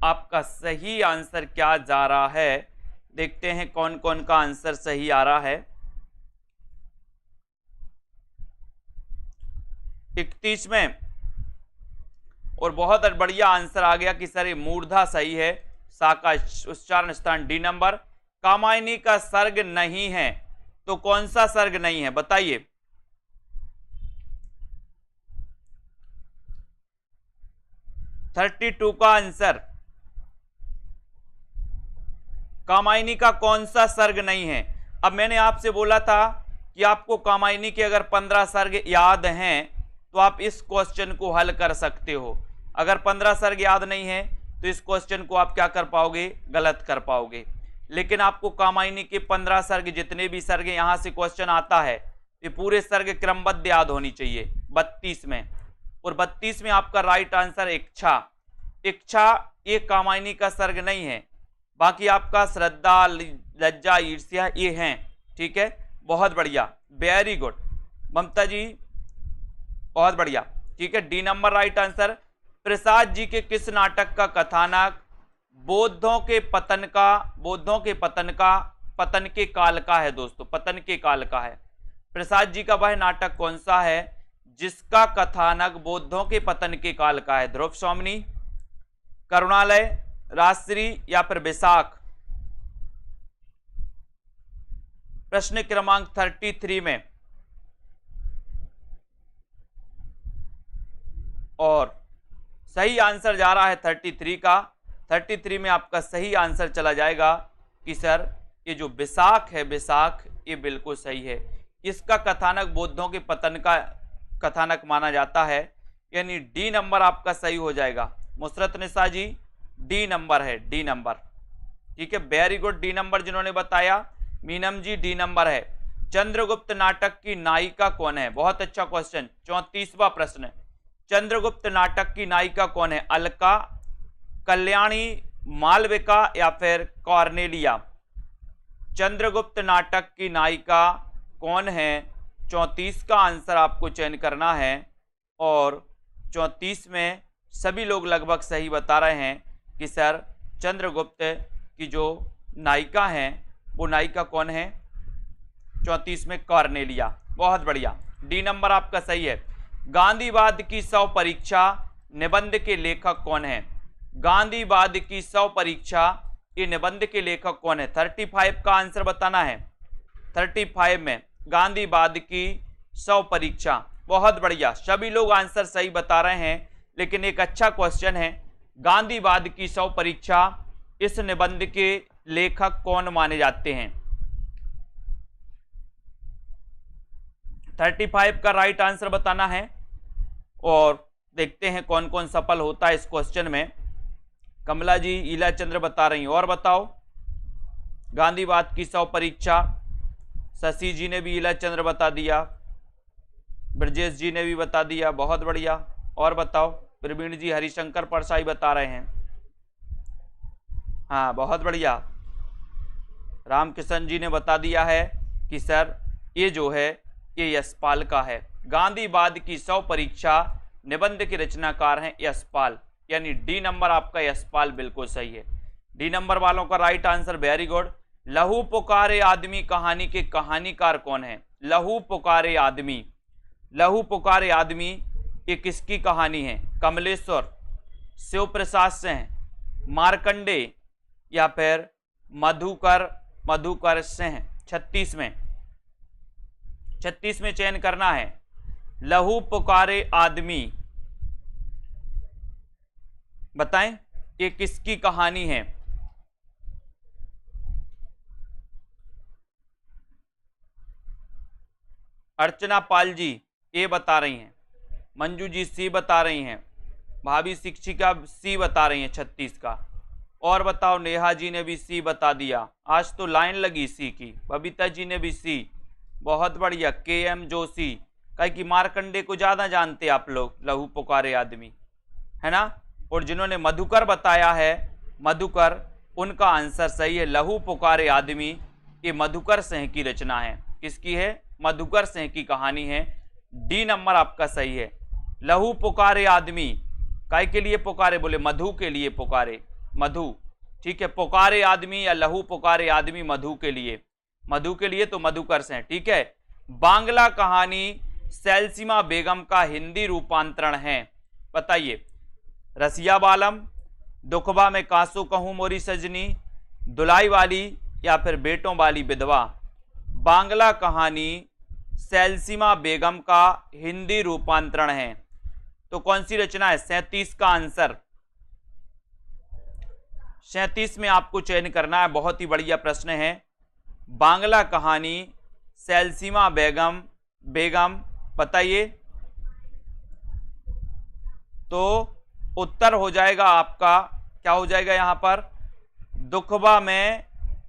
आपका सही आंसर क्या जा रहा है, देखते हैं कौन कौन का आंसर सही आ रहा है। 31 में और बहुत बढ़िया आंसर आ गया कि सर ये मूर्धा सही है, सा का उच्चारण स्थान डी नंबर। कामायनी का सर्ग नहीं है, तो कौन सा सर्ग नहीं है बताइए। थर्टी 32 का आंसर, कामायनी का कौन सा सर्ग नहीं है। अब मैंने आपसे बोला था कि आपको कामायनी के अगर 15 सर्ग याद हैं तो आप इस क्वेश्चन को हल कर सकते हो। अगर 15 सर्ग याद नहीं है तो इस क्वेश्चन को आप क्या कर पाओगे, गलत कर पाओगे। लेकिन आपको कामायनी के 15 सर्ग, जितने भी सर्ग यहां से क्वेश्चन आता है, ये पूरे सर्ग क्रमबद्ध याद होनी चाहिए 32 में। और 32 में आपका राइट आंसर इच्छा, इच्छा ये कामायनी का सर्ग नहीं है, बाकी आपका श्रद्धा, लज्जा, ईर्ष्या ये हैं, ठीक है, बहुत बढ़िया, वेरी गुड ममता जी, बहुत बढ़िया, ठीक है, D number right answer. Prasad ji के किस नाटक का कथानक बौद्धों के पतन का पतन के काल का है दोस्तों, पतन के काल का है। प्रसाद जी का वह नाटक कौन सा है जिसका कथानक बौद्धों के पतन के काल का है। ध्रुव स्वामिनी, करुणालय, राजश्री या फिर बैसाख। प्रश्न क्रमांक 33 में, और सही आंसर जा रहा है 33 का। 33 में आपका सही आंसर चला जाएगा कि सर ये जो बैसाख है, बैसाख ये बिल्कुल सही है, इसका कथानक बौद्धों के पतन का कथानक माना जाता है, यानी डी नंबर आपका सही हो जाएगा। मुसरत निसा जी डी नंबर है, डी नंबर, ठीक है, वेरी गुड, डी नंबर जिन्होंने बताया। मीनम जी डी नंबर है। चंद्रगुप्त नाटक की नायिका कौन है, बहुत अच्छा क्वेश्चन, 34वां प्रश्न। चंद्रगुप्त नाटक की नायिका कौन है, अलका, कल्याणी, मालविका या फिर कॉर्नेलिया। चंद्रगुप्त नाटक की नायिका कौन है, 34 का आंसर आपको चयन करना है। और 34 में सभी लोग लगभग सही बता रहे हैं कि सर चंद्रगुप्त की जो नायिका हैं वो नायिका कौन है, 34 में कॉर्नेलिया, बहुत बढ़िया, डी नंबर आपका सही है। गांधीवाद की 100 परीक्षा निबंध के लेखक कौन है, गांधीवाद की 100 परीक्षा ये निबंध के लेखक कौन है। 35 का आंसर बताना है। 35 में गांधीवाद की 100 परीक्षा, बहुत बढ़िया, सभी लोग आंसर सही बता रहे हैं, लेकिन एक अच्छा क्वेश्चन है, गांधीवाद की 100 परीक्षा इस निबंध के लेखक कौन माने जाते हैं। 35 का राइट आंसर बताना है, और देखते हैं कौन कौन सफल होता है इस क्वेश्चन में। कमला जी, ईला चंद्र बता रही हैं, और बताओ। गांधीवाद की 100 परीक्षा, शशि जी ने भी ईला चंद्र बता दिया, ब्रजेश जी ने भी बता दिया, बहुत बढ़िया, और बताओ। प्रवीण जी हरिशंकर परसाई बता रहे हैं, हाँ बहुत बढ़िया। रामकिशन जी ने बता दिया है कि सर ये जो है ये यशपाल का है, गांधीवाद की 100 परीक्षा निबंध के रचनाकार हैं यशपाल, यानी डी नंबर आपका यशपाल बिल्कुल सही है। डी नंबर वालों का राइट आंसर, वेरी गुड। लहू पुकारे आदमी कहानी के कहानीकार कौन है? लहू पुकारे आदमी, लहू पुकारे आदमी ये किसकी कहानी है? कमलेश्वर, शिव प्रसाद सिंह, मार्कंडे या फिर मधुकर सिंह? 36 में चयन करना है। लहू पुकारे आदमी, बताएं ये किसकी कहानी है? अर्चना पाल जी ए बता रही हैं, मंजू जी सी बता रही हैं, भाभी शिक्षिका सी बता रही हैं 36 का। और बताओ, नेहा जी ने भी सी बता दिया, आज तो लाइन लगी सी की। बबीता जी ने भी सी, बहुत बढ़िया। KM जोशी, कहे कि मार्कंडे को ज़्यादा जानते आप लोग, लहू पुकारे आदमी, है ना। और जिन्होंने मधुकर बताया है, मधुकर, उनका आंसर सही है। लहू पुकारे आदमी ये मधुकर सिंह की रचना है। किसकी है? मधुकर सिंह की कहानी है। डी नंबर आपका सही है। लहू पुकारे आदमी, काय के लिए पुकारे? बोले मधु के लिए पुकारे, मधु, ठीक है। पुकारे आदमी या लहू पुकारे आदमी मधु के लिए, मधु के लिए तो मधुकर सिंह, ठीक है। बांग्ला कहानी सैलसीमा बेगम का हिंदी रूपांतरण है, बताइए। रसिया बालम, दुखबा में कांसू कहूं मोरी सजनी, दुलाई वाली या फिर बेटों वाली विधवा? बांग्ला कहानी सैलसीमा बेगम का हिंदी रूपांतरण है, तो कौन सी रचना है? 37 का आंसर, 37 में आपको चयन करना है। बहुत ही बढ़िया प्रश्न है। बांग्ला कहानी सैलसीमा बेगम, बताइए। तो उत्तर हो जाएगा आपका, क्या हो जाएगा यहां पर? दुखबा में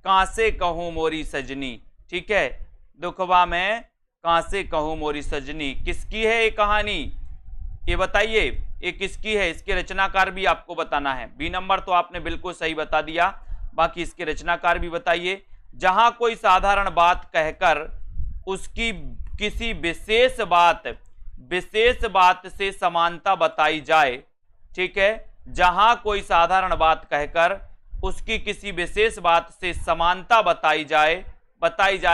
कांसे कहूं मोरी सजनी, ठीक है। दुखबा में कांसे कहूं मोरी सजनी, किसकी है ये कहानी? ये बताइए, ये किसकी है? इसके रचनाकार भी आपको बताना है। बी नंबर तो आपने बिल्कुल सही बता दिया, बाकी इसके रचनाकार भी बताइए। जहां कोई साधारण बात कहकर उसकी किसी विशेष बात से समानता बताई जाए, ठीक है। जहां कोई साधारण बात कहकर उसकी किसी विशेष बात से समानता बताई जाए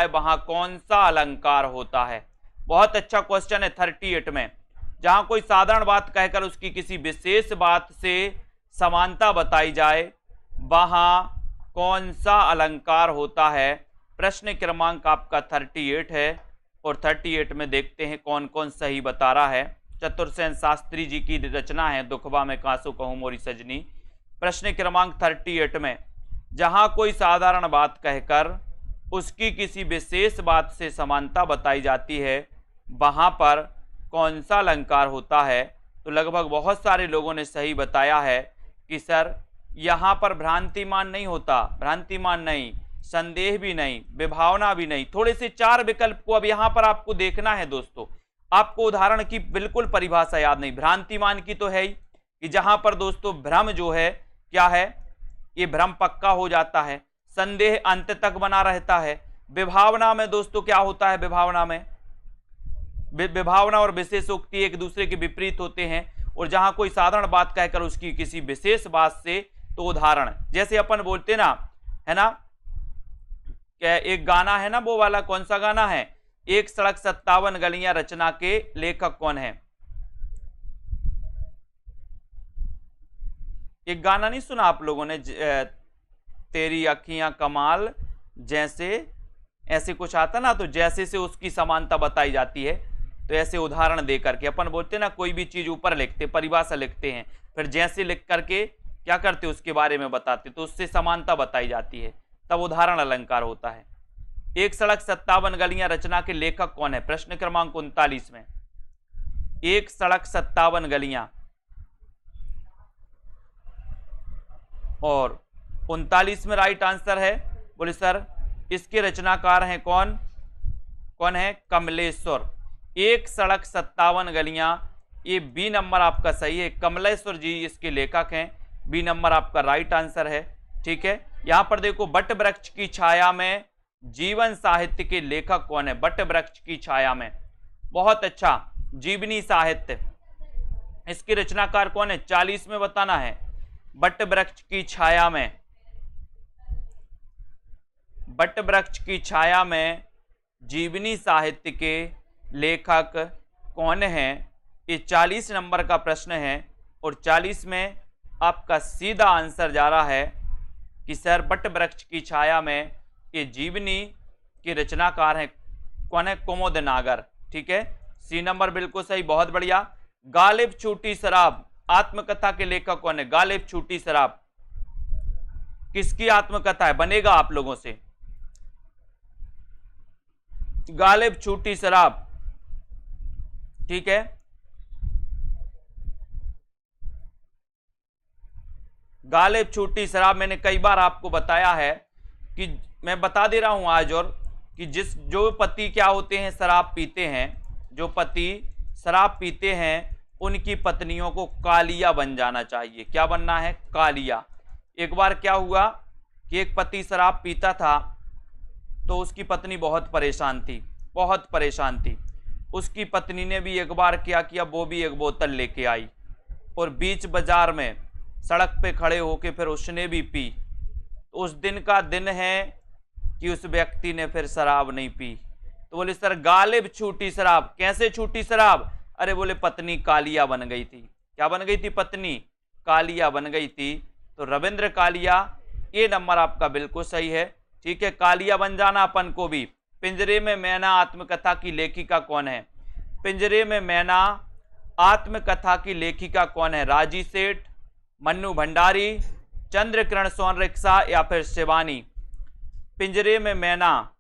वहां कौन सा अलंकार होता है? बहुत अच्छा क्वेश्चन है 38 में। जहां कोई साधारण बात कहकर उसकी किसी विशेष बात से समानता बताई जाए वहां कौन सा अलंकार होता है? प्रश्न क्रमांक आपका 38 है, और 38 में देखते हैं कौन कौन सही बता रहा है। चतुर्सेन शास्त्री जी की रचना है दुखबा में कांसू कहूं मोरी सजनी। प्रश्न क्रमांक 38 में, जहां कोई साधारण बात कहकर उसकी किसी विशेष बात से समानता बताई जाती है वहां पर कौन सा अलंकार होता है? तो लगभग बहुत सारे लोगों ने सही बताया है कि सर यहाँ पर भ्रांतिमान नहीं होता, भ्रांतिमान नहीं, संदेह भी नहीं, विभावना भी नहीं। थोड़े से 4 विकल्प को अब यहाँ पर आपको देखना है दोस्तों। आपको उदाहरण की बिल्कुल परिभाषा याद नहीं। भ्रांतिमान की तो है ही कि जहां पर दोस्तों भ्रम जो है क्या है, ये भ्रम पक्का हो जाता है, संदेह अंत तक बना रहता है। विभावना में दोस्तों क्या होता है? विभावना और विशेषोक्ति एक दूसरे के विपरीत होते हैं, और जहां कोई साधारण बात कहकर उसकी किसी विशेष बात से, तो उदाहरण जैसे अपन बोलते ना, है ना, क्या एक गाना है ना, वो वाला कौन सा गाना है? 1 सड़क 57 गलियां रचना के लेखक कौन है? एक गाना नहीं सुना आप लोगों ने? तेरी अखियां कमाल जैसे, ऐसे कुछ आता ना, तो जैसे से उसकी समानता बताई जाती है। तो ऐसे उदाहरण दे करके अपन बोलते ना, कोई भी चीज ऊपर लिखते, परिभाषा लिखते हैं, फिर जैसे लिख करके क्या करते उसके बारे में बताते, तो उससे समानता बताई जाती है, तब उदाहरण अलंकार होता है। 1 सड़क 57 गलियां रचना के लेखक कौन है? प्रश्न क्रमांक 39 में 1 सड़क 57 गलियां, और 39 में राइट आंसर है। बोले सर इसके रचनाकार हैं कौन? कौन है? कमलेश्वर। 1 सड़क 57 गलियां, ये बी नंबर आपका सही है, कमलेश्वर जी इसके लेखक हैं। बी नंबर आपका राइट आंसर है, ठीक है। यहां पर देखो, बट वृक्ष की छाया में जीवन साहित्य के लेखक कौन है? बट वृक्ष की छाया में, बहुत अच्छा। जीवनी साहित्य, इसकी रचनाकार कौन है? 40 में बताना है। बट वृक्ष की छाया में, बट वृक्ष की छाया में जीवनी साहित्य के लेखक कौन हैं? ये 40 नंबर का प्रश्न है और 40 में आपका सीधा आंसर जा रहा है कि सर बट वृक्ष की छाया में ये जीवनी के रचनाकार हैं कौन है? कुमुद नागर। ठीक है, सी नंबर बिल्कुल सही, बहुत बढ़िया। गालिब छूटी शराब आत्मकथा के लेखक कौन है? गालिब छूटी शराब किसकी आत्मकथा है? बनेगा आप लोगों से। गालिब छूटी शराब, ठीक है, गालिब छूटी शराब मैंने कई बार आपको बताया है कि मैं बता दे रहा हूं आज और कि जो पति क्या होते हैं, शराब पीते हैं, जो पति शराब पीते हैं उनकी पत्नियों को कालिया बन जाना चाहिए। क्या बनना है? कालिया। एक बार क्या हुआ कि एक पति शराब पीता था तो उसकी पत्नी बहुत परेशान थी, बहुत परेशान थी। उसकी पत्नी ने भी एक बार क्या किया, वो भी एक बोतल लेके आई और बीच बाजार में सड़क पे खड़े होके फिर उसने भी पी। तो उस दिन का दिन है कि उस व्यक्ति ने फिर शराब नहीं पी। तो बोले सर गालिब छूटी शराब, कैसे छूटी शराब? अरे बोले पत्नी कालिया बन गई थी। क्या बन गई थी? पत्नी कालिया बन गई थी। तो रविंद्र कालिया, ये नंबर आपका बिल्कुल सही है। ठीक है, कालिया बन जाना अपन को भी। पिंजरे में मैना आत्मकथा की लेखिका कौन है? पिंजरे में मैना आत्मकथा की लेखिका कौन है? राजी सेठ, मन्नू भंडारी, चंद्रकिरण सोनरिक्शा या फिर शिवानी? पिंजरे में मैना,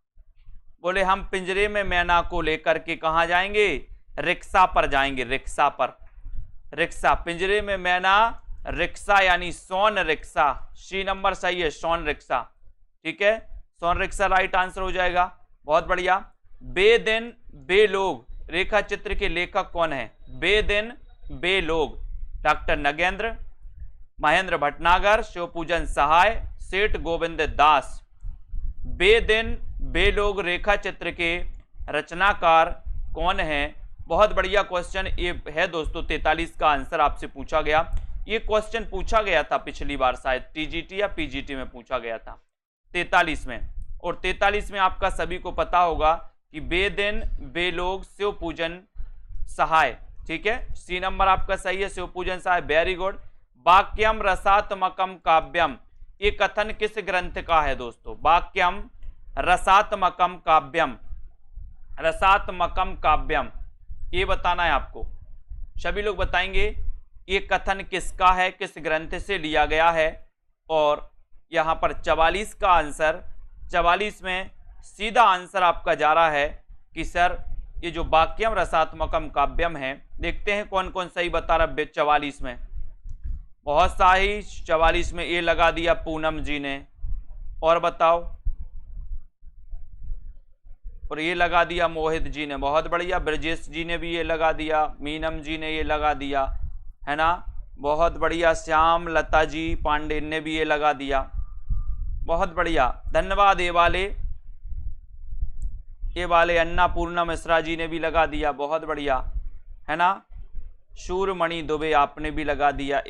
बोले हम पिंजरे में मैना को लेकर के कहां जाएंगे? रिक्शा पर जाएंगे, रिक्शा पर। रिक्शा, पिंजरे में मैना रिक्शा यानी सोन रिक्शा। सी नंबर सही है, सोन रिक्शा। ठीक है, सोन रिक्शा राइट आंसर हो जाएगा। बहुत बढ़िया। बेदिन बेलोग रेखा चित्र के लेखक कौन है? बेदिन बेलोग, डॉक्टर नगेंद्र, महेंद्र भटनागर, शिवपूजन सहाय, सेठ गोविंद दास। बेदिन बेलोग रेखा चित्र के रचनाकार कौन है? बहुत बढ़िया क्वेश्चन ये है दोस्तों। 43 का आंसर आपसे पूछा गया। ये क्वेश्चन पूछा गया था पिछली बार, शायद टीजीटी या पीजीटी में पूछा गया था 43 में। और 43 में आपका सभी को पता होगा कि बेदिन बेलोग शिवपूजन सहाय। ठीक है, सी नंबर आपका सही है, शिवपूजन सहाय। Very good. वाक्यम रसात्मकम काव्यम, ये कथन किस ग्रंथ का है दोस्तों? वाक्यम रसात्मकम काव्यम, रसात्मकम काव्यम, ये बताना है आपको। सभी लोग बताएंगे ये कथन किसका है, किस ग्रंथ से लिया गया है। और यहां पर 44 का आंसर, 44 में सीधा आंसर आपका जा रहा है कि सर ये जो वाक्यम रसात्मकम काव्यम है, देखते हैं कौन कौन सही बता रहा है 44 में। बहुत सही, 44 में ये लगा दिया पूनम जी ने। और बताओ, और ये लगा दिया मोहित जी ने। बहुत बढ़िया। ब्रजेश जी ने भी ये लगा दिया, मीनम जी ने ये लगा दिया, है ना। बहुत बढ़िया। श्याम लता जी पांडे ने भी ये लगा दिया। बहुत बढ़िया, धन्यवाद। ये वाले अन्नापूर्णा मिश्रा जी ने भी लगा दिया। बहुत बढ़िया, है ना। शूरमणि दुबे आपने भी लगा दिया।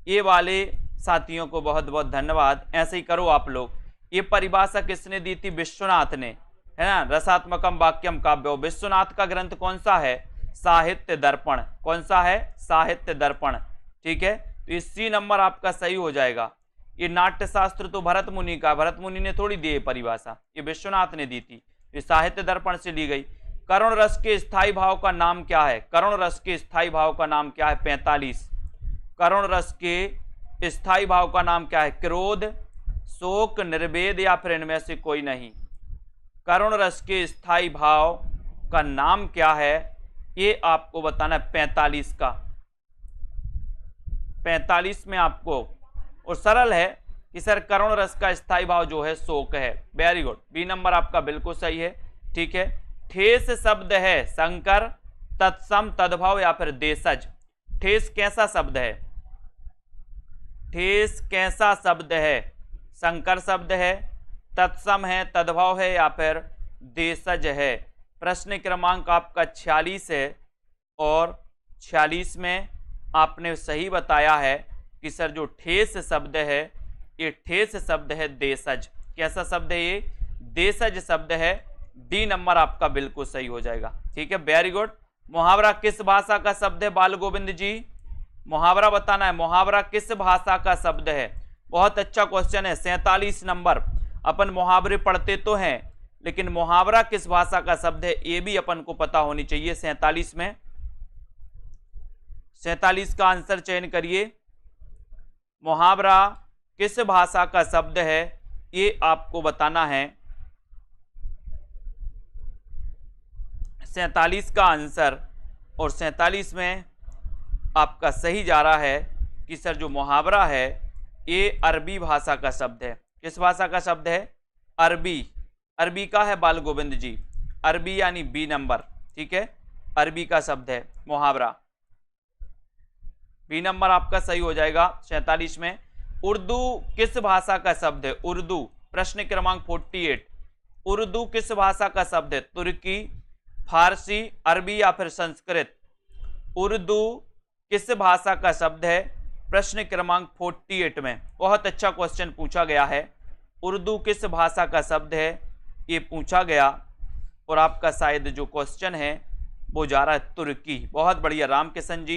ये वाले साथियों को बहुत बहुत धन्यवाद। ऐसे ही करो आप लोग। ये परिभाषा किसने दी थी? विश्वनाथ ने, है ना। रसात्मकम वाक्यम काव्यो, विश्वनाथ का ग्रंथ कौन सा है? साहित्य दर्पण। कौन सा है? साहित्य दर्पण। ठीक है, तो इसी नंबर आपका सही हो जाएगा। ये नाट्यशास्त्र तो भरत मुनि का, भरत मुनि ने थोड़ी दी है परिभाषा, ये विश्वनाथ ने दी थी। ये साहित्य दर्पण से ली गई। करुण रस के स्थायी भाव का नाम क्या है? करुण रस के स्थायी भाव का नाम क्या है? 45। करुण रस के स्थायी भाव का नाम क्या है? क्रोध, शोक, निर्वेद या फिर इनमें से कोई नहीं। करुण रस के स्थायी भाव का नाम क्या है, ये आपको बताना है 45 का। 45 में आपको, और सरल है कि सर करुण रस का स्थायी भाव जो है शोक है। वेरी गुड, बी नंबर आपका बिल्कुल सही है। ठीक है, ठेस शब्द है संकर, तत्सम, तद्भव या फिर देशज। ठेस कैसा शब्द है? ठेस कैसा शब्द है? संकर शब्द है, तत्सम है, तद्भव है या फिर देशज है? प्रश्न क्रमांक आपका 46 है और 46 में आपने सही बताया है कि सर जो ठेस शब्द है ये ठेस शब्द है देशज। कैसा शब्द है ये? देशज शब्द है। डी नंबर आपका बिल्कुल सही हो जाएगा। ठीक है, वेरी गुड। मुहावरा किस भाषा का शब्द है बाल गोविंद जी? मुहावरा बताना है, मुहावरा किस भाषा का शब्द है? बहुत अच्छा क्वेश्चन है। 47 नंबर। अपन मुहावरे पढ़ते तो हैं लेकिन मुहावरा किस भाषा का शब्द है ये भी अपन को पता होनी चाहिए। 47 में 47 का आंसर चयन करिए। मुहावरा किस भाषा का शब्द है ये आपको बताना है। 47 का आंसर, और 47 में आपका सही जा रहा है कि सर जो मुहावरा है ये अरबी भाषा का शब्द है। किस भाषा का शब्द है? अरबी। अरबी का है बाल गोविंद जी, अरबी यानी बी नंबर। ठीक है, अरबी का शब्द है मुहावरा, बी नंबर आपका सही हो जाएगा। 47 में उर्दू किस भाषा का शब्द है? उर्दू, प्रश्न क्रमांक 48। उर्दू किस भाषा का शब्द है? तुर्की, फारसी, अरबी या फिर संस्कृत? उर्दू किस भाषा का शब्द है? प्रश्न क्रमांक 48 में बहुत अच्छा क्वेश्चन पूछा गया है। उर्दू किस भाषा का शब्द है ये पूछा गया, और आपका शायद जो क्वेश्चन है वो जा रहा है तुर्की। बहुत बढ़िया रामकिशन जी।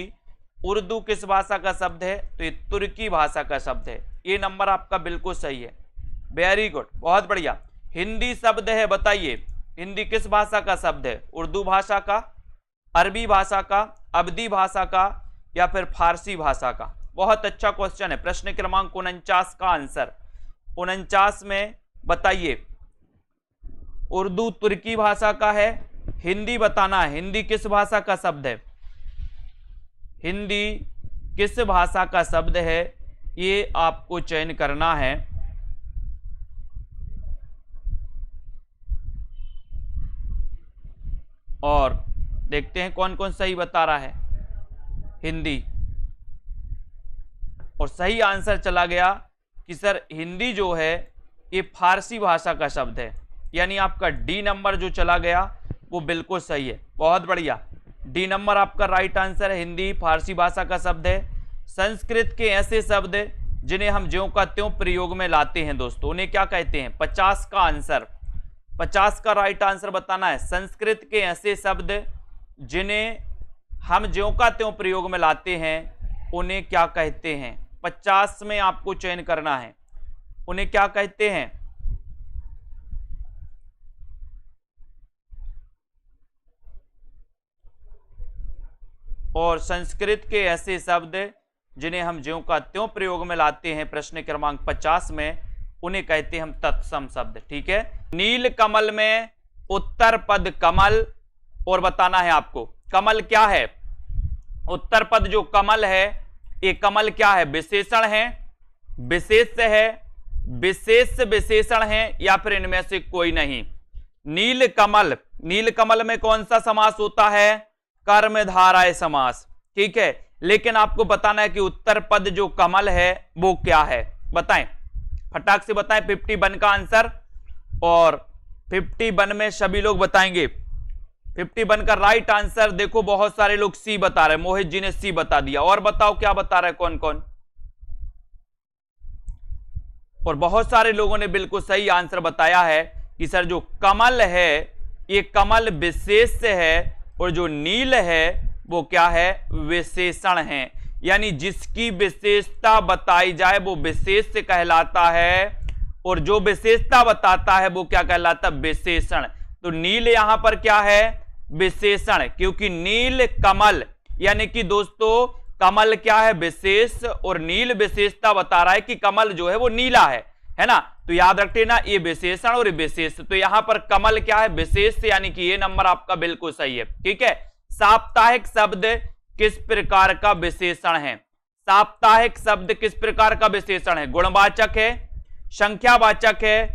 उर्दू किस भाषा का शब्द है? तो ये तुर्की भाषा का शब्द है। ये नंबर आपका बिल्कुल सही है, वेरी गुड, बहुत बढ़िया। हिंदी शब्द है, बताइए हिंदी किस भाषा का शब्द है? उर्दू भाषा का, अरबी भाषा का, अवधी भाषा का या फिर फारसी भाषा का? बहुत अच्छा क्वेश्चन है। प्रश्न क्रमांक 49 का आंसर 49 में बताइए। उर्दू तुर्की भाषा का है, हिंदी बताना है। हिंदी किस भाषा का शब्द है? हिंदी किस भाषा का शब्द है ये आपको चयन करना है। और देखते हैं कौन कौन सही बता रहा है। हिंदी, और सही आंसर चला गया कि सर हिंदी जो है ये फारसी भाषा का शब्द है, यानी आपका डी नंबर जो चला गया वो बिल्कुल सही है। बहुत बढ़िया, डी नंबर आपका राइट आंसर है। हिंदी फारसी भाषा का शब्द है। संस्कृत के ऐसे शब्द जिन्हें हम ज्यों का त्यों प्रयोग में लाते हैं दोस्तों, उन्हें क्या कहते हैं? 50 का आंसर, 50 का राइट आंसर बताना है। संस्कृत के ऐसे शब्द जिन्हें हम ज्यों का त्यों प्रयोग में लाते हैं उन्हें क्या कहते हैं? 50 में आपको चयन करना है, उन्हें क्या कहते हैं? और संस्कृत के ऐसे शब्द जिन्हें हम ज्यों का त्यों प्रयोग में लाते हैं प्रश्न क्रमांक 50 में, उन्हें कहते हैं हम तत्सम शब्द। ठीक है, नील कमल में उत्तर पद कमल, और बताना है आपको कमल क्या है? उत्तर पद जो कमल है ये कमल क्या है? विशेषण है, विशेष है, विशेष विशेषण है या फिर इनमें से कोई नहीं? नील कमल, नील कमल में कौन सा समास होता है? कर्मधारय समास। ठीक है, लेकिन आपको बताना है कि उत्तर पद जो कमल है वो क्या है, बताएं, फटाक से बताएं। 51 का आंसर, और 51 में सभी लोग बताएंगे। 51 का राइट आंसर देखो बहुत सारे लोग सी बता रहे हैं। मोहित जी ने सी बता दिया, और बताओ क्या बता रहे हैं कौन कौन? और बहुत सारे लोगों ने बिल्कुल सही आंसर बताया है कि सर जो कमल है ये कमल विशेष है, और जो नील है वो क्या है? विशेषण है, यानी जिसकी विशेषता बताई जाए वो विशेष कहलाता है, और जो विशेषता बताता है वो क्या कहलाता है? विशेषण। तो नील यहां पर क्या है? विशेषण, क्योंकि नील कमल, यानी कि दोस्तों कमल क्या है? विशेष, और नील विशेषता बता रहा है कि कमल जो है वो नीला है ना? तो याद रखते ना, ये विशेषण और विशेष, तो यहां पर कमल क्या है? विशेष, यानी कि ये नंबर आपका बिल्कुल सही है। ठीक है, साप्ताहिक शब्द किस प्रकार का विशेषण है? साप्ताहिक शब्द किस प्रकार का विशेषण है? गुणवाचक है, संख्यावाचक है,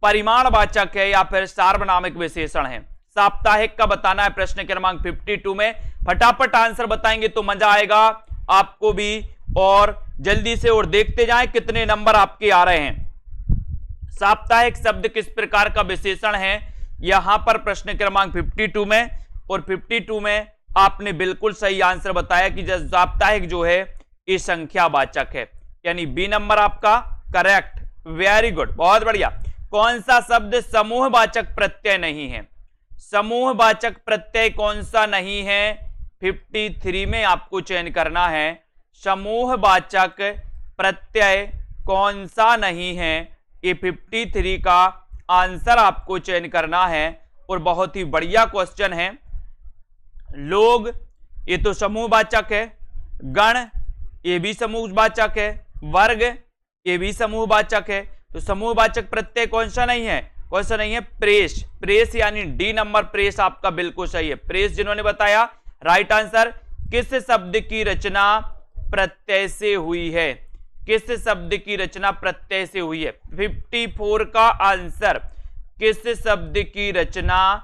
परिमाणवाचक है या फिर सार्वनामिक विशेषण है? साप्ताहिक का बताना है प्रश्न क्रमांक 52 में। फटाफट आंसर बताएंगे तो मजा आएगा आपको भी, और जल्दी से, और देखते जाएं कितने नंबर आपके आ रहे हैं। साप्ताहिक शब्द किस प्रकार का विशेषण है? यहां पर प्रश्न क्रमांक 52 में, और 52 में आपने बिल्कुल सही आंसर बताया कि साप्ताहिक जो है ये संख्यावाचक है, यानी बी नंबर आपका करेक्ट। वेरी गुड, बहुत बढ़िया। कौन सा शब्द समूहवाचक प्रत्यय नहीं है? समूहवाचक प्रत्यय कौन सा नहीं है? 53 में आपको चयन करना है। समूहवाचक प्रत्यय कौन सा नहीं है, ये 53 का आंसर आपको चयन करना है। और बहुत ही बढ़िया क्वेश्चन है। लोग, ये तो समूहवाचक है। गण, ये भी समूहवाचक है। वर्ग, ये भी समूहवाचक है। तो समूहवाचक प्रत्यय कौन सा नहीं है? कौन सा नहीं है? प्रेस। प्रेस यानी डी नंबर, प्रेस आपका बिल्कुल सही है। प्रेस जिन्होंने बताया, राइट आंसर। किस शब्द की रचना प्रत्यय से हुई है? किस शब्द की रचना प्रत्यय से हुई है? 54 का आंसर, किस शब्द की रचना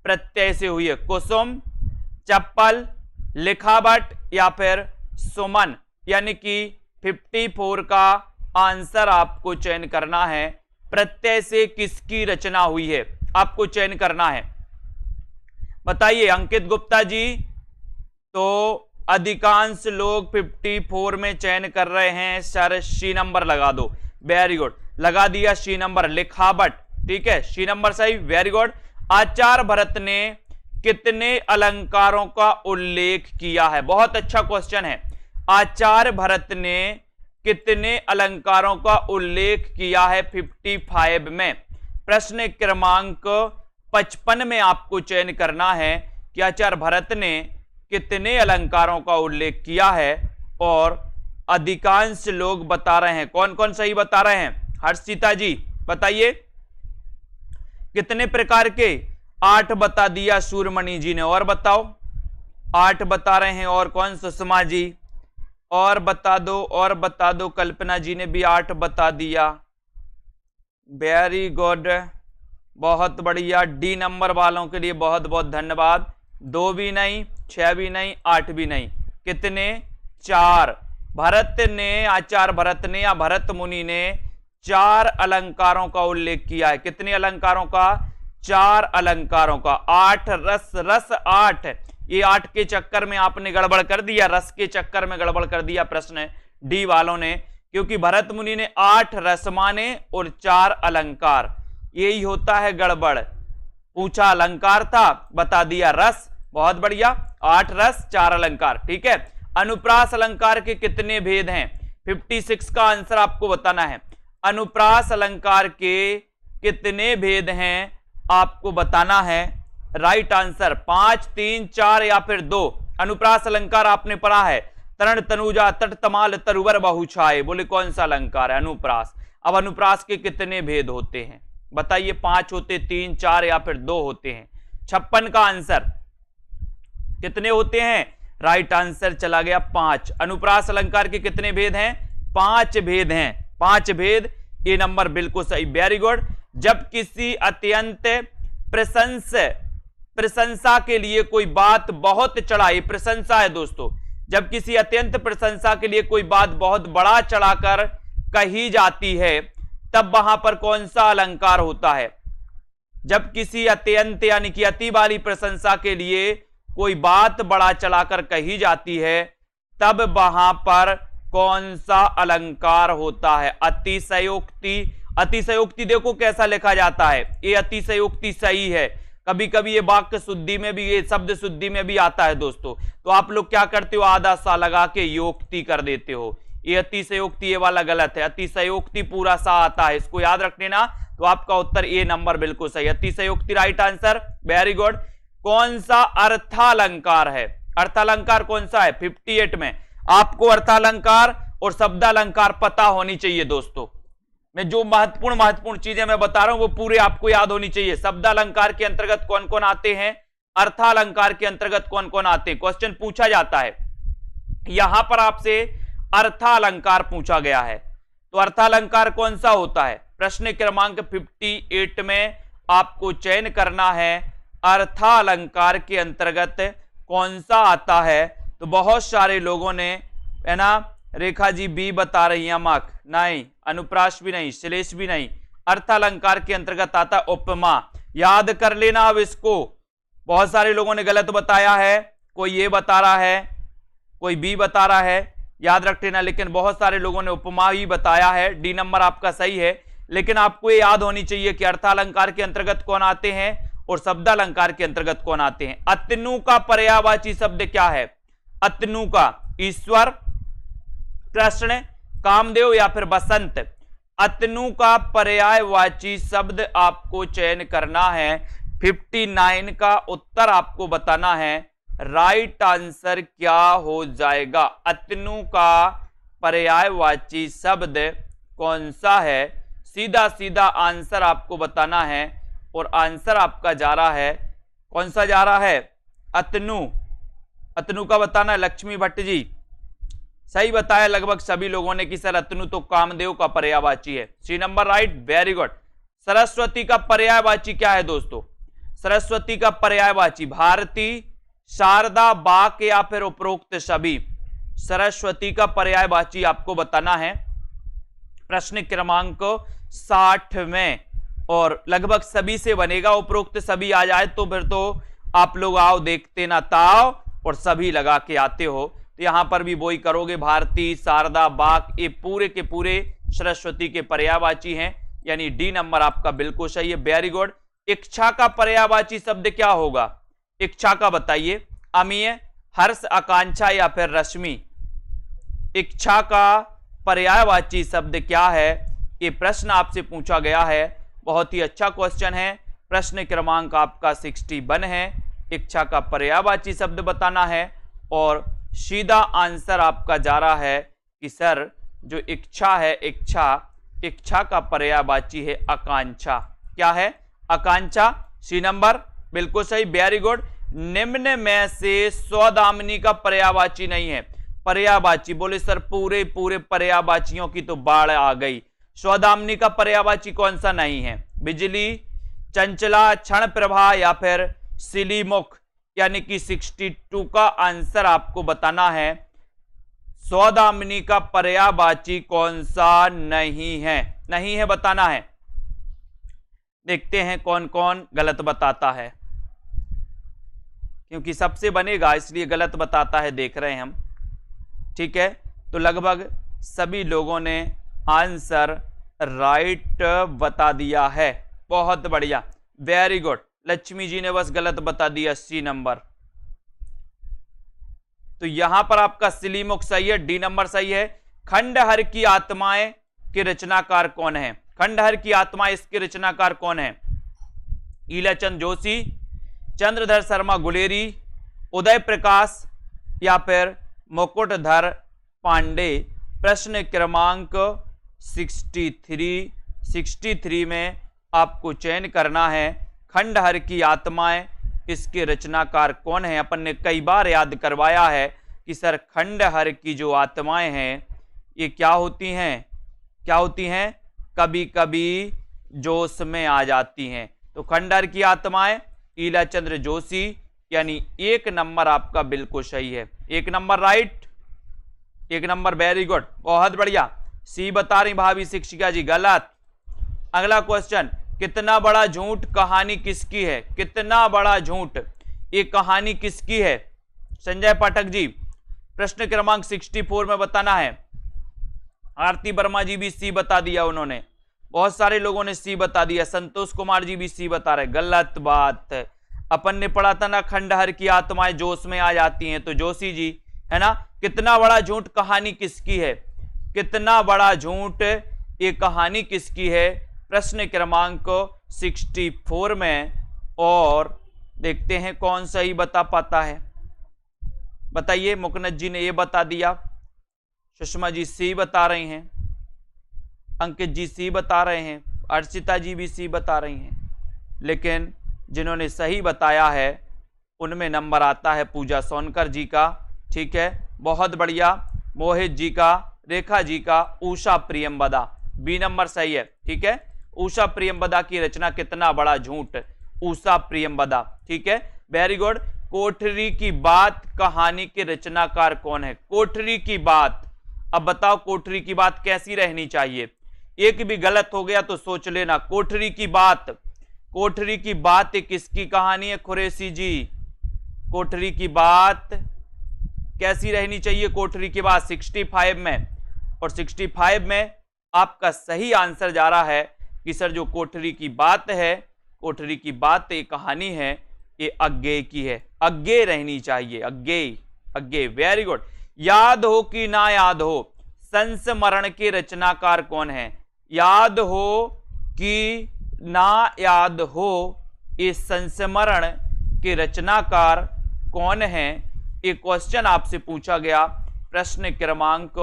प्रत्यय से हुई है? कुसुम, चप्पल, लिखावट या फिर सुमन, यानी कि 54 का आंसर आपको चयन करना है। प्रत्यय से किसकी रचना हुई है आपको चयन करना है। बताइए अंकित गुप्ता जी। तो अधिकांश लोग 54 में चयन कर रहे हैं सर, सी नंबर लगा दो। वेरी गुड, लगा दिया सी नंबर, लिखावट। ठीक है, सी नंबर सही, वेरी गुड। आचार्य भरत ने कितने अलंकारों का उल्लेख किया है? बहुत अच्छा क्वेश्चन है। आचार्य भरत ने कितने अलंकारों का उल्लेख किया है 55 में? प्रश्न क्रमांक 55 में आपको चयन करना है कि आचार्य भरत ने कितने अलंकारों का उल्लेख किया है। और अधिकांश लोग बता रहे हैं, कौन कौन सही बता रहे हैं? हर्षिता जी बताइए कितने प्रकार के? 8 बता दिया सूरमणि जी ने, और बताओ। 8 बता रहे हैं, और कौन? सुषमा जी, और बता दो, और बता दो। कल्पना जी ने भी 8 बता दिया। वेरी गुड, बहुत बढ़िया। डी नंबर वालों के लिए बहुत बहुत धन्यवाद। 2 भी नहीं, 6 भी नहीं, 8 भी नहीं, कितने? 4। भरत ने, आचार्य भरत ने या भरत मुनि ने 4 अलंकारों का उल्लेख किया है। कितने अलंकारों का? 4 अलंकारों का। 8 रस, रस 8। ये 8 के चक्कर में आपने गड़बड़ कर दिया, रस के चक्कर में गड़बड़ कर दिया प्रश्न डी वालों ने, क्योंकि भरत मुनि ने 8 रस माने और 4 अलंकार। यही होता है गड़बड़। पूछा अलंकार था, बता दिया रस। बहुत बढ़िया, 8 रस 4 अलंकार। ठीक है। अनुप्रास अलंकार के कितने भेद हैं? 56 का आंसर आपको बताना है। अनुप्रास अलंकार के कितने भेद हैं आपको बताना है। राइट आंसर 5, 3, 4 या फिर 2। अनुप्रास अलंकार आपने पढ़ा है, तरण, तनुजा, तट, तमाल, तरुवर, बहुछाए। बोले कौन सा अलंकार है? अनुप्रास। अब अनुप्रास के कितने भेद होते हैं बताइए? 5 होते, 3, 4 या फिर 2 होते हैं। 56 का आंसर कितने होते हैं? राइट आंसर चला गया 5। अनुप्रास अलंकार के कितने भेद हैं? 5 भेद हैं। 5 भेद, ये नंबर बिल्कुल सही, वेरी गुड। जब किसी अत्यंत प्रशंसा के लिए कोई बात बहुत चढ़ाई, प्रशंसा है दोस्तों, जब किसी अत्यंत प्रशंसा के लिए कोई बात बहुत बड़ा चढ़ाकर कही जाती है, तब वहां पर कौन सा अलंकार होता है? जब किसी अत्यंत यानी कि अति वाली प्रशंसा के लिए कोई बात बड़ा चढ़ाकर कही जाती है, तब वहां पर कौन सा अलंकार होता है? अतिशयोक्ति। अतिशयोक्ति देखो कैसा लिखा जाता है, ये अतिशयोक्ति सही है। कभी कभी ये वाक्य शुद्धि में भी, ये शब्द शुद्धि में भी आता है दोस्तों। तो आप लोग क्या करते हो? आधा सा लगा के योक्ति कर देते हो। ये अतिशयोक्ति, ये वाला गलत है। अतिशयोक्ति पूरा सा आता है, इसको याद रख लेना। तो आपका उत्तर ए नंबर बिल्कुल सही, अतिशयोक्ति राइट आंसर, वेरी गुड। कौन सा अर्थालंकार है? अर्थालंकार कौन सा है? 58 में आपको अर्थालंकार और शब्दालंकार पता होनी चाहिए दोस्तों। मैं जो महत्वपूर्ण चीजें मैं बता रहा हूं वो पूरे आपको याद होनी चाहिए। शब्दालंकार के अंतर्गत कौन कौन आते हैं, अर्थालंकार के अंतर्गत कौन कौन आते हैं, क्वेश्चन पूछा जाता है। यहां पर आपसे अर्थालंकार पूछा गया है, तो अर्थालंकार कौन सा होता है? प्रश्न क्रमांक 58 में आपको चयन करना है अर्थालंकार के अंतर्गत कौन सा आता है। तो बहुत सारे लोगों ने, है ना, रेखा जी बी बता रही है, मार्क नहीं, अनुप्रास भी नहीं, श्लेष भी नहीं। अर्थालंकार के अंतर्गत आता उपमा, याद कर लेना अब इसको। बहुत सारे लोगों ने गलत बताया है, कोई ये बता रहा है, कोई बी बता रहा है, याद रख लेना। लेकिन बहुत सारे लोगों ने उपमा ही बताया है। डी नंबर आपका सही है। लेकिन आपको ये याद होनी चाहिए कि अर्थालंकार के अंतर्गत कौन आते हैं और शब्दालंकार के अंतर्गत कौन आते हैं। अतनु का पर्यायवाची शब्द क्या है? अतनु का ईश्वर, कृष्ण, कामदेव या फिर बसंत। अतनु का पर्यायवाची शब्द आपको चयन करना है। 59 का उत्तर आपको बताना है। राइट आंसर क्या हो जाएगा? अतनु का पर्यायवाची शब्द कौन सा है? सीधा सीधा आंसर आपको बताना है और आंसर आपका जा रहा है, कौन सा जा रहा है? अतनु। अतनु का बताना है। लक्ष्मी भट्ट जी सही बताया लगभग सभी लोगों ने कि सर अतनु तो कामदेव का पर्यायवाची है। C number right, very good. Saraswati का पर्यायवाची क्या है दोस्तों? सरस्वती का पर्यायवाची भारती, शारदा, बाक या फिर उपरोक्त सभी। सरस्वती का पर्यायवाची आपको बताना है प्रश्न क्रमांक 60 में, और लगभग सभी से बनेगा। उपरोक्त सभी आ जाए तो फिर तो आप लोग आओ देखते ना ताओ और सभी लगा के आते हो, तो यहां पर भी वही करोगे। भारती, शारदा, बाक ये पूरे के पूरे सरस्वती के पर्यायवाची हैं, यानी डी नंबर आपका बिल्कुल सही है। Very good. इच्छा का पर्यायवाची शब्द क्या होगा? इच्छा का बताइए। अमीय, हर्ष, आकांक्षा या फिर रश्मि। इच्छा का पर्यायवाची शब्द क्या है? ये प्रश्न आपसे पूछा गया है। बहुत ही अच्छा क्वेश्चन है। प्रश्न क्रमांक आपका 61 है। इच्छा का पर्यायवाची शब्द बताना है और सीधा आंसर आपका जा रहा है कि सर जो इच्छा है, इच्छा का पर्यायवाची है आकांक्षा। क्या है? आकांक्षा। सी नंबर बिल्कुल सही, वेरी गुड। निम्न में से सौदामिनी का पर्यायवाची नहीं है। पर्यायवाची बोले सर पूरे पूरे पर्यायवाचियों की तो बाढ़ आ गई। सौदामिनी का पर्यायवाची कौन सा नहीं है? बिजली, चंचला, क्षण प्रभा या फिर सिलीमुख, यानी कि 62 का आंसर आपको बताना है। सौदामिनी का पर्यायवाची कौन सा नहीं है? नहीं है बताना है। देखते हैं कौन कौन गलत बताता है, क्योंकि सबसे बनेगा इसलिए गलत बताता है, देख रहे हैं हम। ठीक है, तो लगभग सभी लोगों ने आंसर राइट बता दिया है। बहुत बढ़िया, वेरी गुड। लक्ष्मी जी ने बस गलत बता दिया, सी नंबर। तो यहां पर आपका सिलीमुख सही है, डी नंबर सही है। खंडहर की आत्माएं के रचनाकार कौन है? खंडहर की आत्मा इसके रचनाकार कौन है? ईलाचंद जोशी, चंद्रधर शर्मा गुलेरी, उदय प्रकाश या फिर मुकुटधर पांडे। प्रश्न क्रमांक 63 में आपको चयन करना है। खंडहर की आत्माएं इसके रचनाकार कौन है? अपन ने कई बार याद करवाया है कि सर खंडहर की जो आत्माएं हैं ये क्या होती हैं? क्या होती हैं? कभी कभी जोश में आ जाती हैं। तो खंडहर की आत्माएं ईलाचंद्र जोशी, यानी 1 नंबर आपका बिल्कुल सही है। 1 number right, 1 number very good, बहुत बढ़िया। सी बता रही भाभी शिक्षिका जी, गलत। अगला क्वेश्चन, कितना बड़ा झूठ कहानी किसकी है? कितना बड़ा झूठ ये कहानी किसकी है? संजय पाठक जी प्रश्न क्रमांक 64 में बताना है। आरती वर्मा जी भी सी बता दिया उन्होंने, बहुत सारे लोगों ने सी बता दिया। संतोष कुमार जी भी सी बता रहे, गलत बात। अपन ने पढ़ा था ना खंडहर की आत्माएं जोश में आ जाती हैं, तो जोशी जी है ना। कितना बड़ा झूठ कहानी किसकी है? कितना बड़ा झूठ ये कहानी किसकी है? प्रश्न क्रमांक 64 में, और देखते हैं कौन सही बता पाता है। बताइए, मुकनत जी ने ये बता दिया, सुषमा जी सी बता रही हैं, अंकित जी सी बता रहे हैं, अर्चिता जी भी सी बता रही हैं। लेकिन जिन्होंने सही बताया है उनमें नंबर आता है पूजा सोनकर जी का। ठीक है, बहुत बढ़िया। मोहित जी का, रेखा जी का, उषा प्रियंवदा, बी नंबर सही है। ठीक है, उषा प्रियंवदा की रचना कितना बड़ा झूठ, उषा प्रियंवदा। ठीक है, वेरी गुड। कोठरी की बात कहानी के रचनाकार कौन है? कोठरी की बात, अब बताओ कोठरी की बात कैसी रहनी चाहिए? एक भी गलत हो गया तो सोच लेना। कोठरी की बात, कोठरी की बात किसकी कहानी है कुरैशी जी? कोठरी की बात कैसी रहनी चाहिए? कोठरी की बात 65 में, और 65 में आपका सही आंसर जा रहा है कि सर जो कोठरी की बात है, कोठरी की बात एक कहानी है, ये अज्ञेय की है, अज्ञेय रहनी चाहिए, अज्ञेय, अज्ञेय। Very good. याद हो कि ना याद हो, संस्मरण के रचनाकार कौन है? याद हो कि ना याद हो, ये संस्मरण के रचनाकार कौन है? एक क्वेश्चन आपसे पूछा गया प्रश्न क्रमांक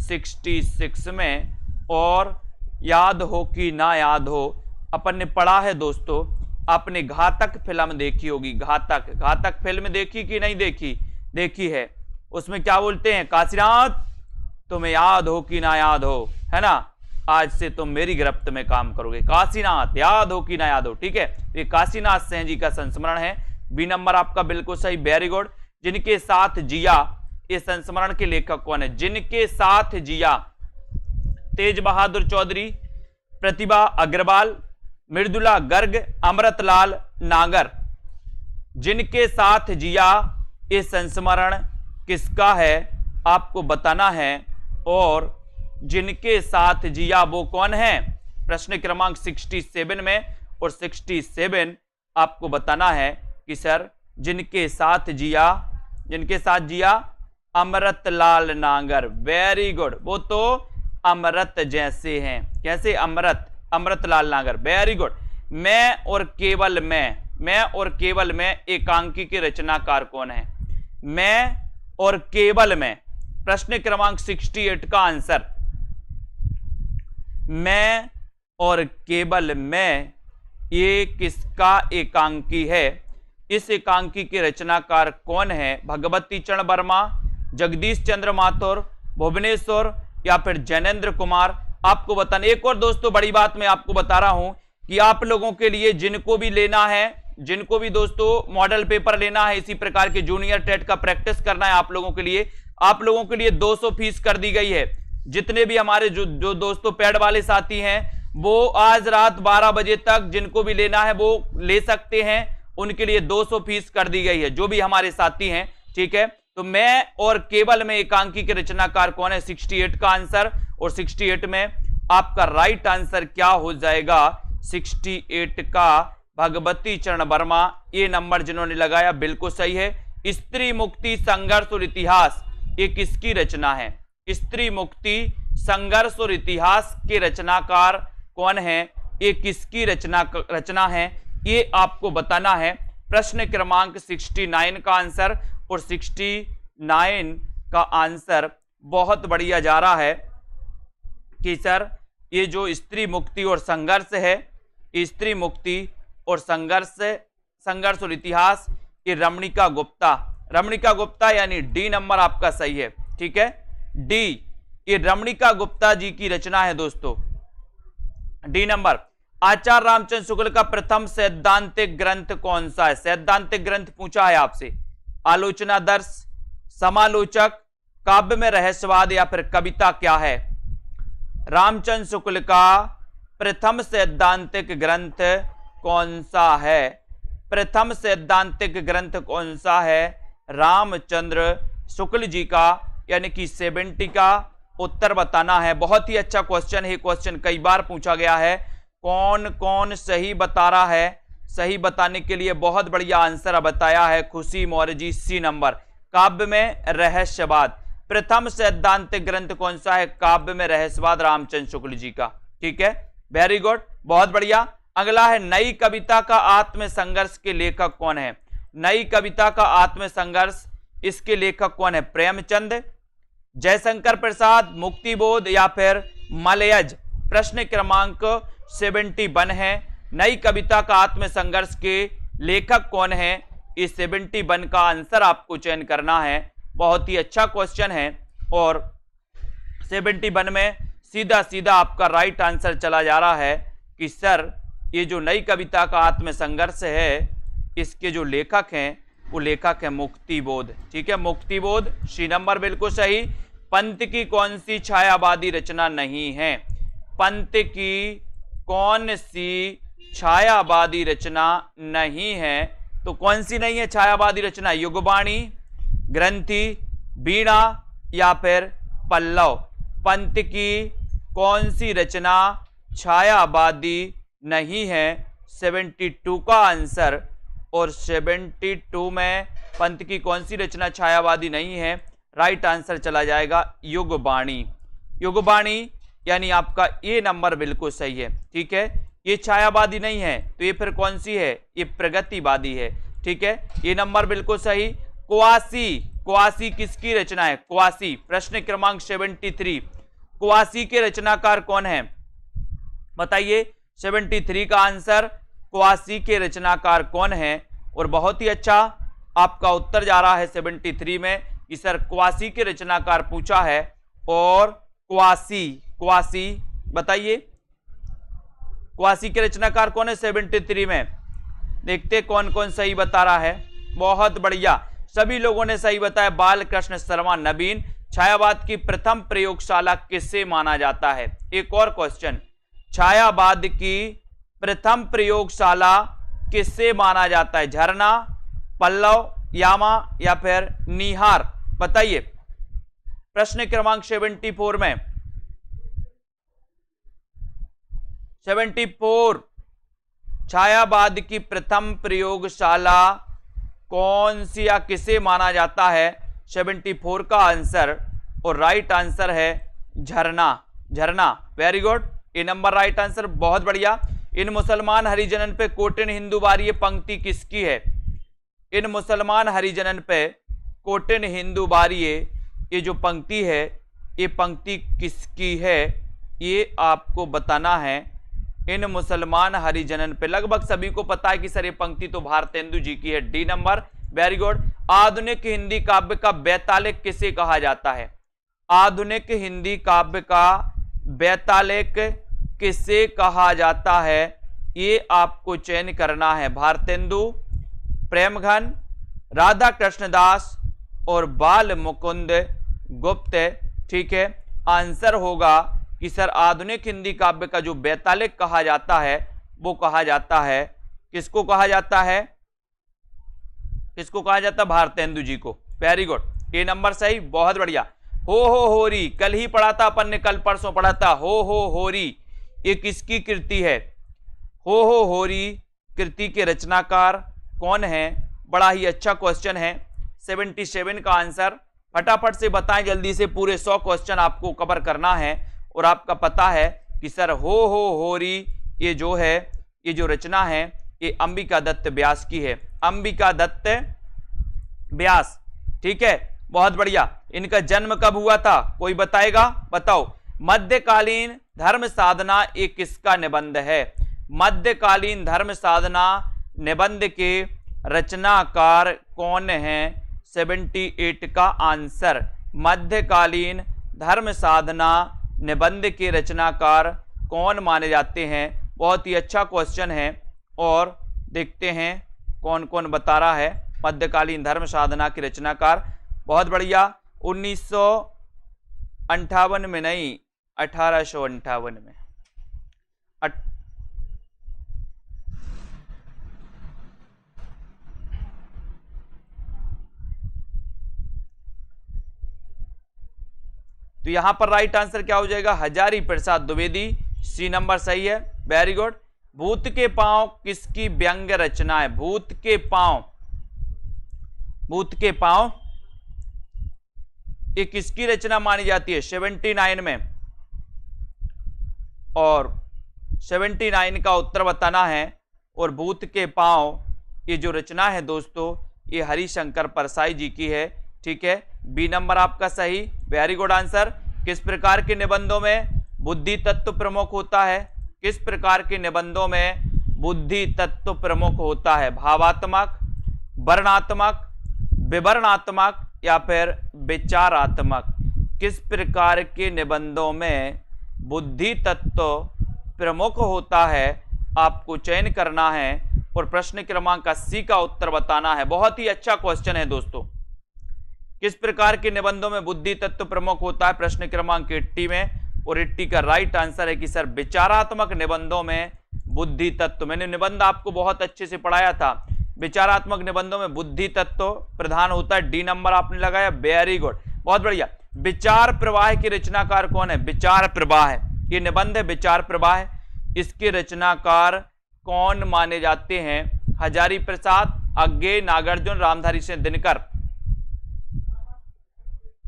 66 में। और याद हो कि ना याद हो, अपन ने पढ़ा है दोस्तों, आपने घातक फिल्म देखी होगी, घातक, घातक फिल्म देखी कि नहीं देखी? देखी है। उसमें क्या बोलते हैं? काशीनाथ तुम्हें याद हो कि ना याद हो, है ना, आज से तुम मेरी गिरफ्त में काम करोगे, काशीनाथ याद हो कि ना याद हो। ठीक है, ये काशीनाथ सिंह जी का संस्मरण है। बी नंबर आपका बिल्कुल सही, वेरी गुड। जिनके साथ जिया, ये संस्मरण के लेखक कौन है? जिनके साथ जिया, तेज बहादुर चौधरी, प्रतिभा अग्रवाल, मृदुला गर्ग, अमृतलाल नागर। जिनके साथ जिया, ये संस्मरण किसका है आपको बताना है। और जिनके साथ जिया वो कौन है? प्रश्न क्रमांक 67 में, और 67 आपको बताना है कि सर जिनके साथ जिया, जिनके साथ जिया, अमृतलाल नागर। वेरी गुड, वो तो अमृत जैसे हैं, कैसे? अमृत, अमृतलाल नागर, वेरी गुड। मैं और केवल मैं और केवल मैं एकांकी के रचनाकार कौन है? मैं और केवल मैं, प्रश्न क्रमांक 68 का आंसर, मैं और केवल मैं, ये किसका एकांकी है? इस एकांकी के रचनाकार कौन है? भगवती चरण वर्मा, जगदीश चंद्र माथुर, भुवनेश्वर, या फिर जैनेन्द्र कुमार? आपको बताना। एक और दोस्तों बड़ी बात मैं आपको बता रहा हूं कि आप लोगों के लिए जिनको भी लेना है, जिनको भी दोस्तों मॉडल पेपर लेना है, इसी प्रकार के जूनियर टेट का प्रैक्टिस करना है आप लोगों के लिए, आप लोगों के लिए 200 फीस कर दी गई है। जितने भी हमारे जो दोस्तों पैड वाले साथी हैं, वो आज रात 12 बजे तक जिनको भी लेना है वो ले सकते हैं, उनके लिए 200 फीस कर दी गई है, जो भी हमारे साथी हैं। ठीक है, तो मैं और केवल में एकांकी के रचनाकार कौन है? 68 का आंसर। और 68 में आपका राइट आंसर क्या हो जाएगा? 68 का भगवती चरण वर्मा। ये नंबर जिन्होंने लगाया बिल्कुल सही है। स्त्री मुक्ति संघर्ष और इतिहास, ये किसकी रचना है? स्त्री मुक्ति संघर्ष और इतिहास के रचनाकार कौन है? ये किसकी रचना है? ये आपको बताना है। प्रश्न क्रमांक 69 का आंसर, और 69 का आंसर बहुत बढ़िया जा रहा है कि सर ये जो स्त्री मुक्ति और संघर्ष है, स्त्री मुक्ति और संघर्ष और इतिहास, ये रमणिका गुप्ता, रमणिका गुप्ता यानी डी नंबर आपका सही है। ठीक है, डी, ये रमणिका गुप्ता जी की रचना है दोस्तों, डी नंबर। आचार्य रामचंद्र शुक्ल का प्रथम सैद्धांतिक ग्रंथ कौन सा है? सैद्धांतिक ग्रंथ पूछा है आपसे। आलोचनादर्श, समालोचक, काव्य में रहस्यवाद, या फिर कविता क्या है? रामचंद्र शुक्ल का प्रथम सैद्धांतिक ग्रंथ कौन सा है? प्रथम सैद्धांतिक ग्रंथ कौन सा है? रामचंद्र शुक्ल जी का, यानी कि 70 का उत्तर बताना है। बहुत ही अच्छा क्वेश्चन है, क्वेश्चन कई बार पूछा गया है। कौन कौन सही बता रहा है? सही बताने के लिए बहुत बढ़िया आंसर बताया है खुशी मौर्य जी, सी नंबर। काव्य में रहस्यवाद, प्रथम सैद्धांतिक ग्रंथ कौन सा है? काव्य में रहस्यवाद, रामचंद्र शुक्ल जी का। ठीक है, वेरी गुड, बहुत बढ़िया। अगला है नई कविता का आत्म संघर्ष के लेखक कौन है? नई कविता का आत्म संघर्ष, इसके लेखक कौन है? प्रेमचंद, जयशंकर प्रसाद, मुक्तिबोध, या फिर मलयज? प्रश्न क्रमांक 71 है। नई कविता का आत्म संघर्ष के लेखक कौन है? इस 71 का आंसर आपको चयन करना है। बहुत ही अच्छा क्वेश्चन है, और 71 में सीधा सीधा आपका राइट आंसर चला जा रहा है कि सर ये जो नई कविता का आत्म संघर्ष है, इसके जो लेखक हैं वो लेखक है मुक्तिबोध। ठीक है, मुक्तिबोध, सी नंबर बिल्कुल सही। पंत की कौन सी छायावादी रचना नहीं है? पंत की कौन सी छायावादी रचना नहीं है। तो कौन सी नहीं है छायावादी रचना? युगबाणी, ग्रंथि, वीणा या फिर पल्लव। पंत की कौन सी रचना छायावादी नहीं है? 72 का आंसर। और 72 में पंत की कौन सी रचना छायावादी नहीं है? राइट आंसर चला जाएगा युगबाणी। युगबाणी यानी आपका ये नंबर बिल्कुल सही है। ठीक है, ये छायावादी नहीं है तो ये फिर कौन सी है? ये प्रगतिवादी है। ठीक है, ये नंबर बिल्कुल सही। क्वासी, क्वासी किसकी रचना है? क्वासी, प्रश्न क्रमांक 73। क्वासी के रचनाकार कौन है? बताइए। 73 का आंसर क्वासी के रचनाकार कौन है? और बहुत ही अच्छा आपका उत्तर जा रहा है 73 में कि सर क्वासी के रचनाकार पूछा है। और क्वासी, क्वासी बताइए क्वासी के रचनाकार कौन है 73 में? देखते कौन कौन सही बता रहा है। बहुत बढ़िया, सभी लोगों ने सही बताया। बालकृष्ण शर्मा नवीन। छायावाद की प्रथम प्रयोगशाला किससे माना जाता है? एक और क्वेश्चन, छायावाद की प्रथम प्रयोगशाला किससे माना जाता है? झरना, पल्लव, यामा या फिर निहार? बताइए। प्रश्न क्रमांक 74 में 74 छायावाद की प्रथम प्रयोगशाला कौन सी या किसे माना जाता है? 74 का आंसर और राइट आंसर है झरना। झरना, वेरी गुड, ये नंबर राइट आंसर। बहुत बढ़िया। इन मुसलमान हरिजनन पे कोटिन हिंदू बारी, ये पंक्ति किसकी है? इन मुसलमान हरिजनन पे कोटिन हिंदू बारी, ये जो पंक्ति है ये पंक्ति किसकी है? ये आपको बताना है। इन मुसलमान हरिजनन पे लगभग सभी को पता है कि सर ये पंक्ति तो भारतेंदु जी की है। D number, very good. आधुनिक हिंदी काव्य का बेतालिक किसे कहा जाता है? आधुनिक हिंदी काव्य का बेतालिक किसे कहा जाता है? ये आपको चयन करना है। भारतेंदु, प्रेमघन, राधा कृष्णदास और बाल मुकुंद गुप्त। ठीक है, आंसर होगा कि सर आधुनिक हिंदी काव्य का जो बेतालिक कहा जाता है वो कहा जाता है, किसको कहा जाता है? किसको कहा जाता है? भारतेंदु जी को। वेरी गुड, ये नंबर सही। बहुत बढ़िया। हो होरी, कल ही पढ़ा था अपन ने, कल परसों पढ़ा था। हो होरी ये किसकी कृति है? हो होरी कृति के रचनाकार कौन है? बड़ा ही अच्छा क्वेश्चन है। 77 का आंसर फटाफट से बताएं जल्दी से। पूरे 100 क्वेश्चन आपको कवर करना है और आपका पता है कि सर हो होरी ये जो है, ये जो रचना है ये अंबिका दत्त व्यास की है। अंबिका दत्त व्यास। ठीक है, बहुत बढ़िया। इनका जन्म कब हुआ था? कोई बताएगा? बताओ। मध्यकालीन धर्म साधना एक किसका निबंध है? मध्यकालीन धर्म साधना निबंध के रचनाकार कौन है? 78 का आंसर। मध्यकालीन धर्म साधना निबंध के रचनाकार कौन माने जाते हैं? बहुत ही अच्छा क्वेश्चन है और देखते हैं कौन कौन बता रहा है मध्यकालीन धर्म साधना के रचनाकार। बहुत बढ़िया। 1958 में नहीं, 1858 में। तो यहां पर राइट आंसर क्या हो जाएगा? हजारी प्रसाद द्विवेदी। सी नंबर सही है, वेरी गुड। भूत के पांव किसकी व्यंग रचना है? भूत के पांव, भूत के पांव ये किसकी रचना मानी जाती है? 79 में। और 79 का उत्तर बताना है। और भूत के पांव ये जो रचना है दोस्तों ये हरिशंकर परसाई जी की है। ठीक है, बी नंबर आपका सही, वेरी गुड आंसर। किस प्रकार के निबंधों में बुद्धि तत्व प्रमुख होता है? किस प्रकार के निबंधों में बुद्धि तत्व प्रमुख होता है? भावात्मक, वर्णात्मक, विवरणात्मक या फिर विचारात्मक? किस प्रकार के निबंधों में बुद्धि तत्व प्रमुख होता है? आपको चयन करना है और प्रश्न क्रमांक 80 का उत्तर बताना है। बहुत ही अच्छा क्वेश्चन है दोस्तों। किस प्रकार के निबंधों में बुद्धि तत्व प्रमुख होता है? प्रश्न क्रमांक 80 में। और 80 का राइट आंसर है कि सर विचारात्मक निबंधों में बुद्धि तत्व। मैंने निबंध आपको बहुत अच्छे से पढ़ाया था, विचारात्मक निबंधों में बुद्धि तत्व प्रधान होता है। डी नंबर आपने लगाया, वेरी गुड, बहुत बढ़िया। विचार प्रवाह के रचनाकार कौन है? विचार प्रवाह है, ये निबंध है विचार प्रवाह है। इसके रचनाकार कौन माने जाते हैं? हजारी प्रसाद, अज्ञे, नागार्जुन, रामधारी सिंह दिनकर।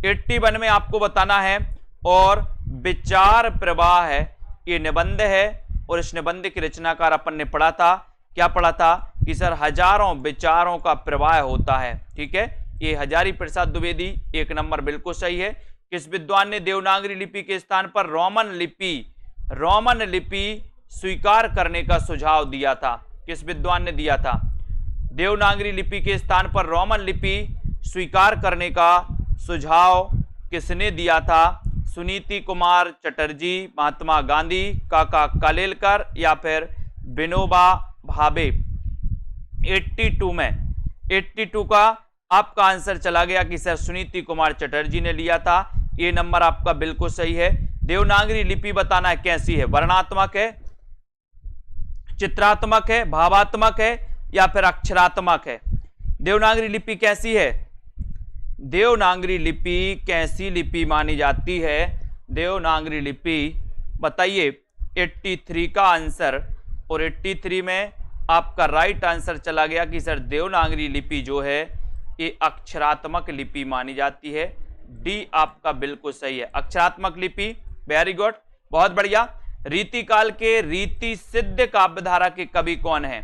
81 में आपको बताना है। और विचार प्रवाह है, ये निबंध है और इस निबंध की रचनाकार अपन ने पढ़ा था, क्या पढ़ा था कि सर हजारों विचारों का प्रवाह होता है। ठीक है, ये हजारी प्रसाद द्विवेदी, 1 नंबर बिल्कुल सही है। किस विद्वान ने देवनागरी लिपि के स्थान पर रोमन लिपि स्वीकार करने का सुझाव दिया था? किस विद्वान ने दिया था? देवनागरी लिपि के स्थान पर रोमन लिपि स्वीकार करने का सुझाव किसने दिया था? सुनीति कुमार चटर्जी, महात्मा गांधी, काका कालेलकर या फिर विनोबा भावे। 82 का आपका आंसर चला गया कि सर सुनीति कुमार चटर्जी ने लिया था। ये नंबर आपका बिल्कुल सही है। देवनागरी लिपि बताना है कैसी है, वर्णात्मक है, चित्रात्मक है, भावात्मक है या फिर अक्षरात्मक है? देवनागरी लिपि कैसी है? देवनागरी लिपि कैसी लिपि मानी जाती है? देवनागरी लिपि बताइए। 83 का आंसर, और 83 में आपका राइट आंसर चला गया कि सर देवनागरी लिपि जो है ये अक्षरात्मक लिपि मानी जाती है। डी आपका बिल्कुल सही है, अक्षरात्मक लिपि। वेरी गुड, बहुत बढ़िया। रीतिकाल के रीति सिद्ध काव्यधारा के कवि कौन है?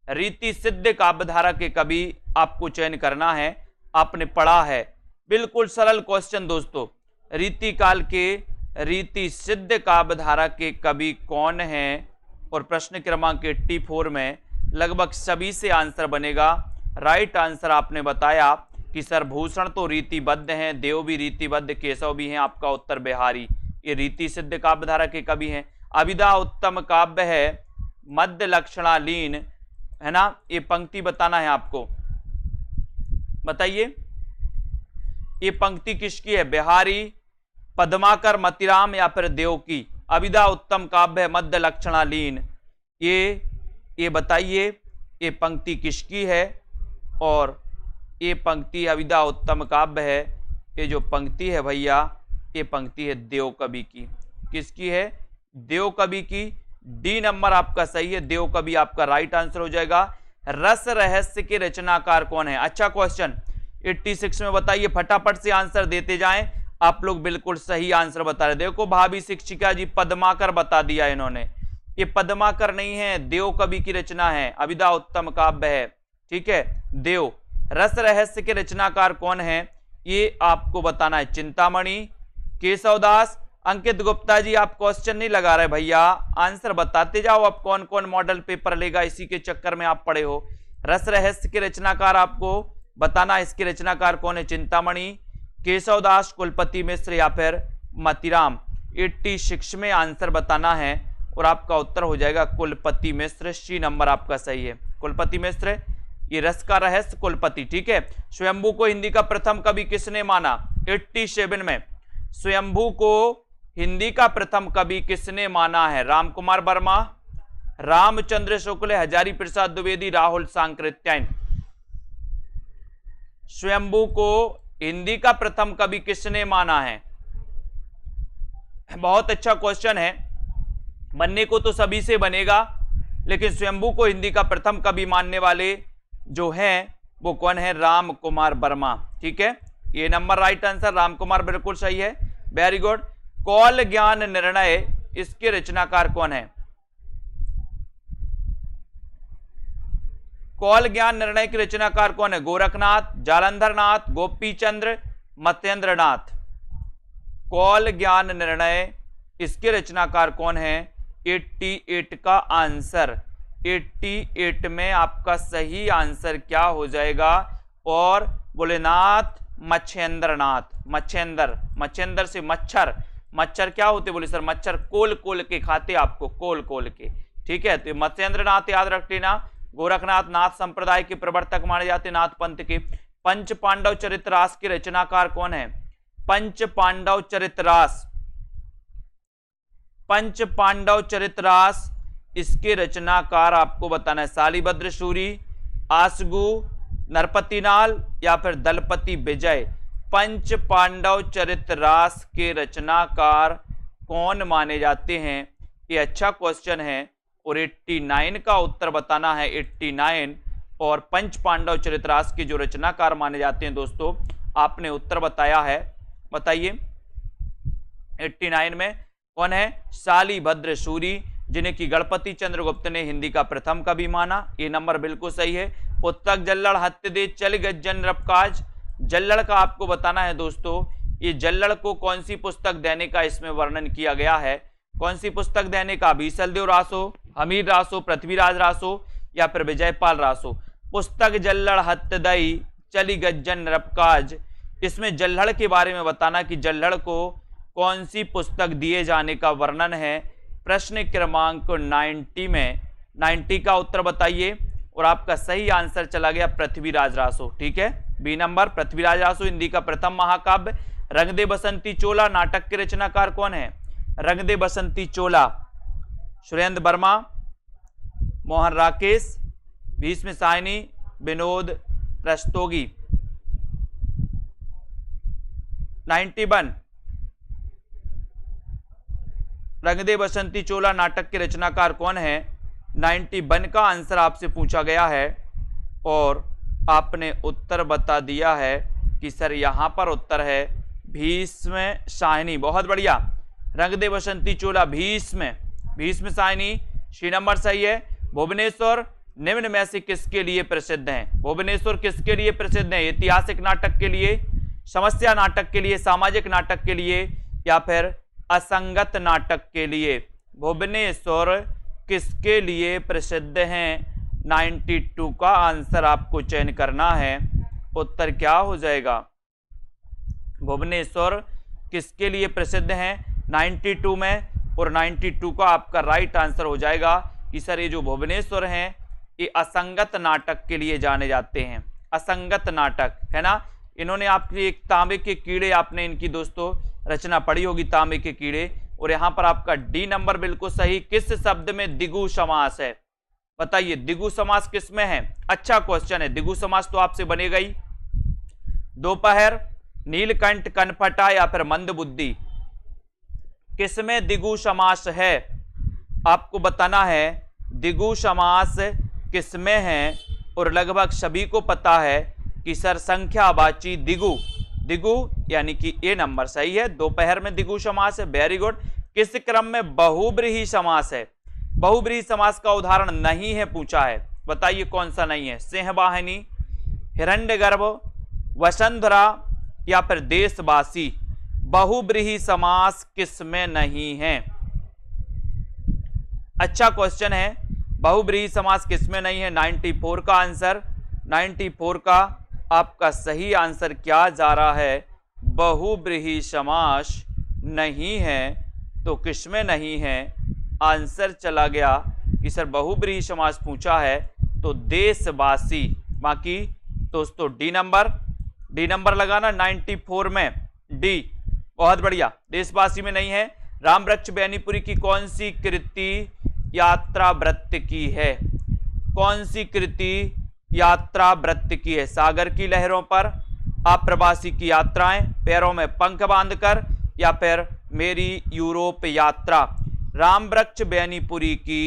रीति सिद्ध काव्यधारा के कवि आपको चयन करना है, आपने पढ़ा है, बिल्कुल सरल क्वेश्चन दोस्तों। रीतिकाल के रीति सिद्ध काव्यधारा के कवि कौन हैं? और प्रश्न क्रमांक 84 में लगभग सभी से आंसर बनेगा। राइट आंसर आपने बताया कि सर भूषण तो रीतिबद्ध हैं, देव भी रीतिबद्ध, केशव भी हैं, आपका उत्तर बिहारी। ये रीति सिद्ध काव्यधारा के कवि हैं। अभिधा उत्तम काव्य है, मध्य लक्षणालीन, है ना? ये पंक्ति बताना है आपको, बताइए ये पंक्ति किसकी है? बिहारी, पद्माकर, मतिराम या फिर देव की? अभिधा उत्तम काव्य है, मध्य लक्षणालीन, ये बताइए ये पंक्ति किसकी है? और ये पंक्ति अभिधा उत्तम काव्य है, ये जो पंक्ति है भैया, ये पंक्ति है देव कवि की। किसकी है? देव कवि की। डी नंबर आपका सही है, देव कवि आपका राइट आंसर हो जाएगा। रस रहस्य के रचनाकार कौन है? अच्छा क्वेश्चन, 86 में बताइए, फटाफट से आंसर देते जाएं। आप लोग बिल्कुल सही आंसर बता रहे। देखो भाभी शिक्षिका जी, पद्माकर बता दिया इन्होंने, ये पद्माकर नहीं है, देव कवि की रचना है, अभिधा उत्तम काव्य है। ठीक है, देव। रस रहस्य के रचनाकार कौन है? ये आपको बताना है। चिंतामणि, केशवदास, अंकित गुप्ता जी आप क्वेश्चन नहीं लगा रहे भैया, आंसर बताते जाओ। अब कौन कौन मॉडल पेपर लेगा, इसी के चक्कर में आप पड़े हो। रस रहस्य के रचनाकार आपको बताना, इसके रचनाकार कौन है? चिंतामणि, केशवदास, कुलपति मिश्र या फिर मतिराम। 86 में आंसर बताना है और आपका उत्तर हो जाएगा कुलपति मिश्र। सी नंबर आपका सही है, कुलपति मिश्र। ये रस का रहस्य कुलपति। ठीक है, स्वयंभू को हिंदी का प्रथम कवि किसने माना? 87 में स्वयंभू को हिंदी का प्रथम कवि किसने माना है? राम कुमार वर्मा, रामचंद्र शुक्ल, हजारी प्रसाद द्विवेदी, राहुल सांकृत्यायन। स्वयंभू को हिंदी का प्रथम कवि किसने माना है? बहुत अच्छा क्वेश्चन है, बनने को तो सभी से बनेगा, लेकिन स्वयंभू को हिंदी का प्रथम कवि मानने वाले जो हैं वो कौन है? राम कुमार वर्मा। ठीक है, ये number right answer, Ram Kumar बिल्कुल सही है, वेरी गुड। कौल ज्ञान निर्णय, इसके रचनाकार कौन है? कौल ज्ञान निर्णय के रचनाकार कौन है? गोरखनाथ, जालंधरनाथ, गोपीचंद्र, मत्येंद्रनाथ। कौल ज्ञान निर्णय, इसके रचनाकार कौन है? 88 का आंसर, 88 में आपका सही आंसर क्या हो जाएगा? और भोलेनाथ मच्छेंद्रनाथ। मच्छेंद्र से मच्छर, मच्छर क्या होते? बोले सर मच्छर कोल कोल के खाते, आपको कोल कोल के। ठीक है, तो मत्येंद्रनाथ याद रख लेना। गोरखनाथ नाथ संप्रदाय के प्रवर्तक माने जाते, नाथ पंथ के। पंच पांडव चरितरास के रचनाकार कौन है? पंच पांडव चरितरास, पंच पांडव चरितरास इसके रचनाकार आपको बताना है। शालिभद्र सूरी, आसगु, नरपतिनाल या फिर दलपति विजय। पंच पांडव चरितरास के रचनाकार कौन माने जाते हैं? ये अच्छा क्वेश्चन है और 89 का उत्तर बताना है। 89 और पंच पांडव चरितरास के जो रचनाकार माने जाते हैं दोस्तों, आपने उत्तर बताया है। बताइए 89 में कौन है? शालिभद्र सूरी, जिन्हें कि गणपति चंद्रगुप्त ने हिंदी का प्रथम कवि माना। ये नंबर बिल्कुल सही है। पुस्तक जल्लड़ हत्य दे चल गज्जन रबकाज। जल्लड़ का आपको बताना है दोस्तों, ये जल्लड़ को कौन सी पुस्तक देने का इसमें वर्णन किया गया है? कौन सी पुस्तक देने का? बीसलदेव रासो, हमीर रासो, पृथ्वीराज रासो या फिर विजयपाल रासो। पुस्तक जल्लड़ हत्य दई चली गज्जन रबकाज। इसमें जल्लड़ के बारे में बताना कि जल्लड़ को कौन सी पुस्तक दिए जाने का वर्णन है। प्रश्न क्रमांक 90 में 90 का उत्तर बताइए और आपका सही आंसर चला गया पृथ्वीराज रासो। ठीक है, बी नंबर पृथ्वीराज रासो हिंदी का प्रथम महाकाव्य। रंग दे बसंती चोला नाटक के रचनाकार कौन है? रंग दे बसंती चोला सुरेंद्र वर्मा, मोहन राकेश, भीष्म सायनी, विनोद रस्तोगी। 91 रंग दे बसंती चोला नाटक के रचनाकार कौन है? 91 का आंसर आपसे पूछा गया है और आपने उत्तर बता दिया है कि सर यहां पर उत्तर है भीष्म सायनी। बहुत बढ़िया। रंग दे बसंती चोला भीष्म सायनी सी नंबर सही है। भुवनेश्वर निम्न में से किसके लिए प्रसिद्ध हैं? भुवनेश्वर किसके लिए प्रसिद्ध है? ऐतिहासिक नाटक के लिए, समस्या नाटक के लिए, सामाजिक नाटक के लिए या फिर असंगत नाटक के लिए? भुवनेश्वर किसके लिए प्रसिद्ध हैं? 92 का आंसर आपको चयन करना है। उत्तर क्या हो जाएगा? भुवनेश्वर किसके लिए प्रसिद्ध हैं 92 में? और 92 का आपका राइट आंसर हो जाएगा कि सर ये जो भुवनेश्वर हैं ये असंगत नाटक के लिए जाने जाते हैं। असंगत नाटक है ना। इन्होंने आपके एक तांबे के कीड़े, आपने इनकी दोस्तों रचना पढ़ी होगी, तांबे के कीड़े। और यहां पर आपका डी नंबर बिल्कुल सही। किस शब्द में द्विगु समास है? बताइए द्विगु समास किस में है? अच्छा क्वेश्चन है। द्विगु समास तो आपसे बनेगा ही। दोपहर, नीलकंठ, कनफटा या फिर मंदबुद्धि, किसमें द्विगु समास है? आपको बताना है द्विगु समास किसमें है। और लगभग सभी को पता है कि सर संख्यावाची द्विगु यानी कि ए नंबर सही है। दोपहर में द्विगु समास है। Very good. किस क्रम में बहुब्रीहि समास है? बहुब्रीहि समास का उदाहरण नहीं है पूछा है। बताइए कौन सा नहीं है? सिंहवाहिनी, हिरण्यगर्भ, वसुंधरा या फिर देशवासी। बहुब्रीहि समास किसमें नहीं है? अच्छा क्वेश्चन है। बहुब्रीहि समास किसमें नहीं है? 94 का आंसर। 94 का आपका सही आंसर क्या जा रहा है? बहुब्रीहि समास नहीं है। तो किसमें नहीं है? आंसर चला गया कि सर बहुब्रीहि समास पूछा है तो देशवासी। बाकी दोस्तों डी नंबर लगाना 94 में डी। बहुत बढ़िया। देशवासी में नहीं है। रामवृक्ष बेनीपुरी की कौन सी कृति यात्रा वृत्त की है? कौन सी कृति यात्रा वृत्त की है? सागर की लहरों पर, अप्रवासी की यात्राएं, पैरों में पंख बांधकर या फिर मेरी यूरोप यात्रा। रामवृक्ष बेनीपुरी की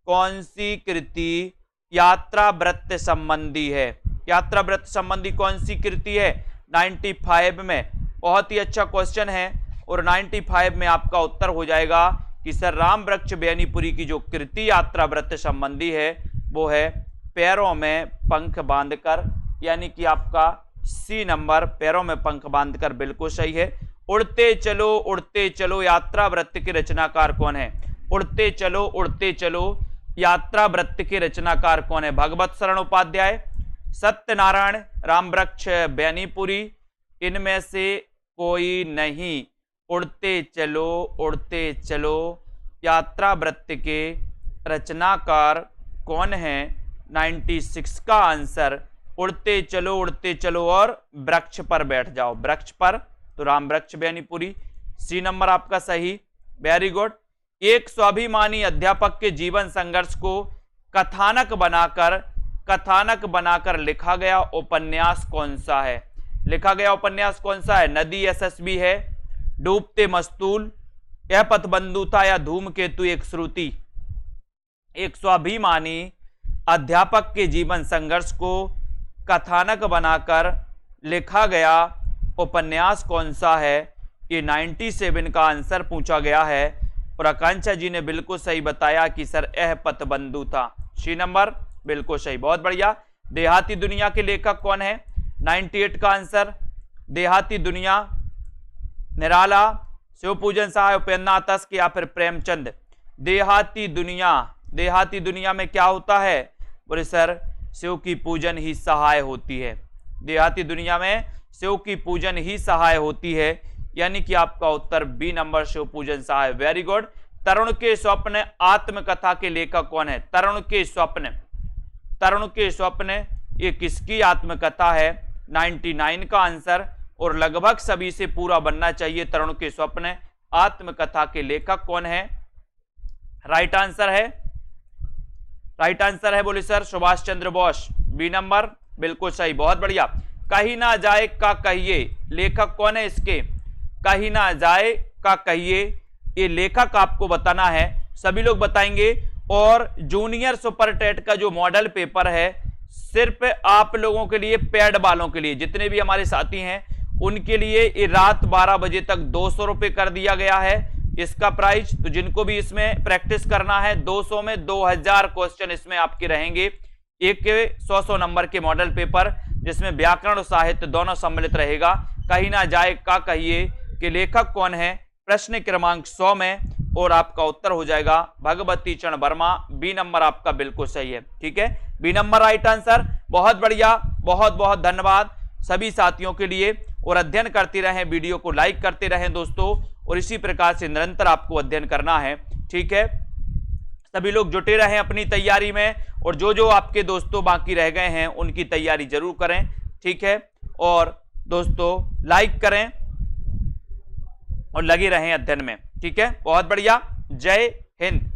कौन सी कृति यात्रा वृत्त संबंधी है? यात्रा वृत्त संबंधी कौन सी कृति है? 95 में। बहुत ही अच्छा क्वेश्चन है और 95 में आपका उत्तर हो जाएगा कि सर रामवृक्ष बेनीपुरी की जो कृति यात्रा वृत्त संबंधी है वो है पैरों में पंख बांधकर, यानी कि आपका सी नंबर पैरों में पंख बांधकर बिल्कुल सही है। उड़ते चलो यात्रा वृत्त के रचनाकार कौन है? उड़ते चलो यात्रा वृत्त के रचनाकार कौन है? भगवत शरण उपाध्याय, सत्यनारायण, रामवृक्ष बेनीपुरी, इनमें से कोई नहीं। उड़ते चलो यात्रा वृत्त के रचनाकार कौन है? 96 का आंसर उड़ते चलो और वृक्ष पर बैठ जाओ। वृक्ष पर तो रामवृक्ष बेनीपुरी सी नंबर आपका सही। Very good. एक स्वाभिमानी अध्यापक के जीवन संघर्ष को कथानक बनाकर लिखा गया उपन्यास कौन सा है? लिखा गया उपन्यास कौन सा है? नदी यशस्वी है, डूबते मस्तूल, यह पथबंधु था, या धूमकेतु एक श्रुति? एक स्वाभिमानी अध्यापक के जीवन संघर्ष को कथानक बनाकर लिखा गया उपन्यास कौन सा है? ये 97 का आंसर पूछा गया है और आकांक्षा जी ने बिल्कुल सही बताया कि सर यह पथबंधु था। सी नंबर बिल्कुल सही, बहुत बढ़िया। देहाती दुनिया के लेखक कौन है? 98 का आंसर देहाती दुनिया, निराला, शिवपूजन सहाय, उपेंद्रनाथ तस्क या फिर प्रेमचंद? देहाती दुनिया में क्या होता है? बोले सर शिव की पूजन ही सहाय होती है। देहाती दुनिया में शिव की पूजन ही सहाय होती है, यानी कि आपका उत्तर बी नंबर शिव पूजन सहाय। Very good. तरुण के स्वप्न आत्मकथा के लेखक कौन है? तरुण के स्वप्न ये किसकी आत्मकथा है? 99 का आंसर, और लगभग सभी से पूरा बनना चाहिए। तरुण के स्वप्न आत्मकथा के लेखक कौन है? राइट आंसर है बोले sir Subhash Chandra Bose. B number बिल्कुल सही, बहुत बढ़िया। कहीं ना जाए का कहिए, लेखक कौन है इसके? कहीं ना जाए का कहिए, ये लेखक आपको बताना है, सभी लोग बताएंगे। और जूनियर सुपर टेट का जो मॉडल पेपर है सिर्फ आप लोगों के लिए, पेड वालों के लिए, जितने भी हमारे साथी हैं उनके लिए ये रात 12 बजे तक 200 रुपए कर दिया गया है इसका प्राइस। तो जिनको भी इसमें प्रैक्टिस करना है 200 में 2000 क्वेश्चन इसमें आपके रहेंगे। एक 100 नंबर के मॉडल पेपर जिसमें व्याकरण और साहित्य दोनों सम्मिलित रहेगा। कहीं ना जाए का कहिए कि लेखक कौन है? प्रश्न क्रमांक 100 में, और आपका उत्तर हो जाएगा भगवती चरण वर्मा। बी नंबर आपका बिल्कुल सही है, ठीक है, बी नंबर राइट आंसर। बहुत बढ़िया, बहुत बहुत धन्यवाद सभी साथियों के लिए। और अध्ययन करते रहें, वीडियो को लाइक करते रहें दोस्तों, और इसी प्रकार से निरंतर आपको अध्ययन करना है, ठीक है। सभी लोग जुटे रहें अपनी तैयारी में, और जो जो आपके दोस्तों बाकी रह गए हैं उनकी तैयारी जरूर करें, ठीक है। और दोस्तों लाइक करें और लगे रहें अध्ययन में, ठीक है। बहुत बढ़िया, जय हिंद।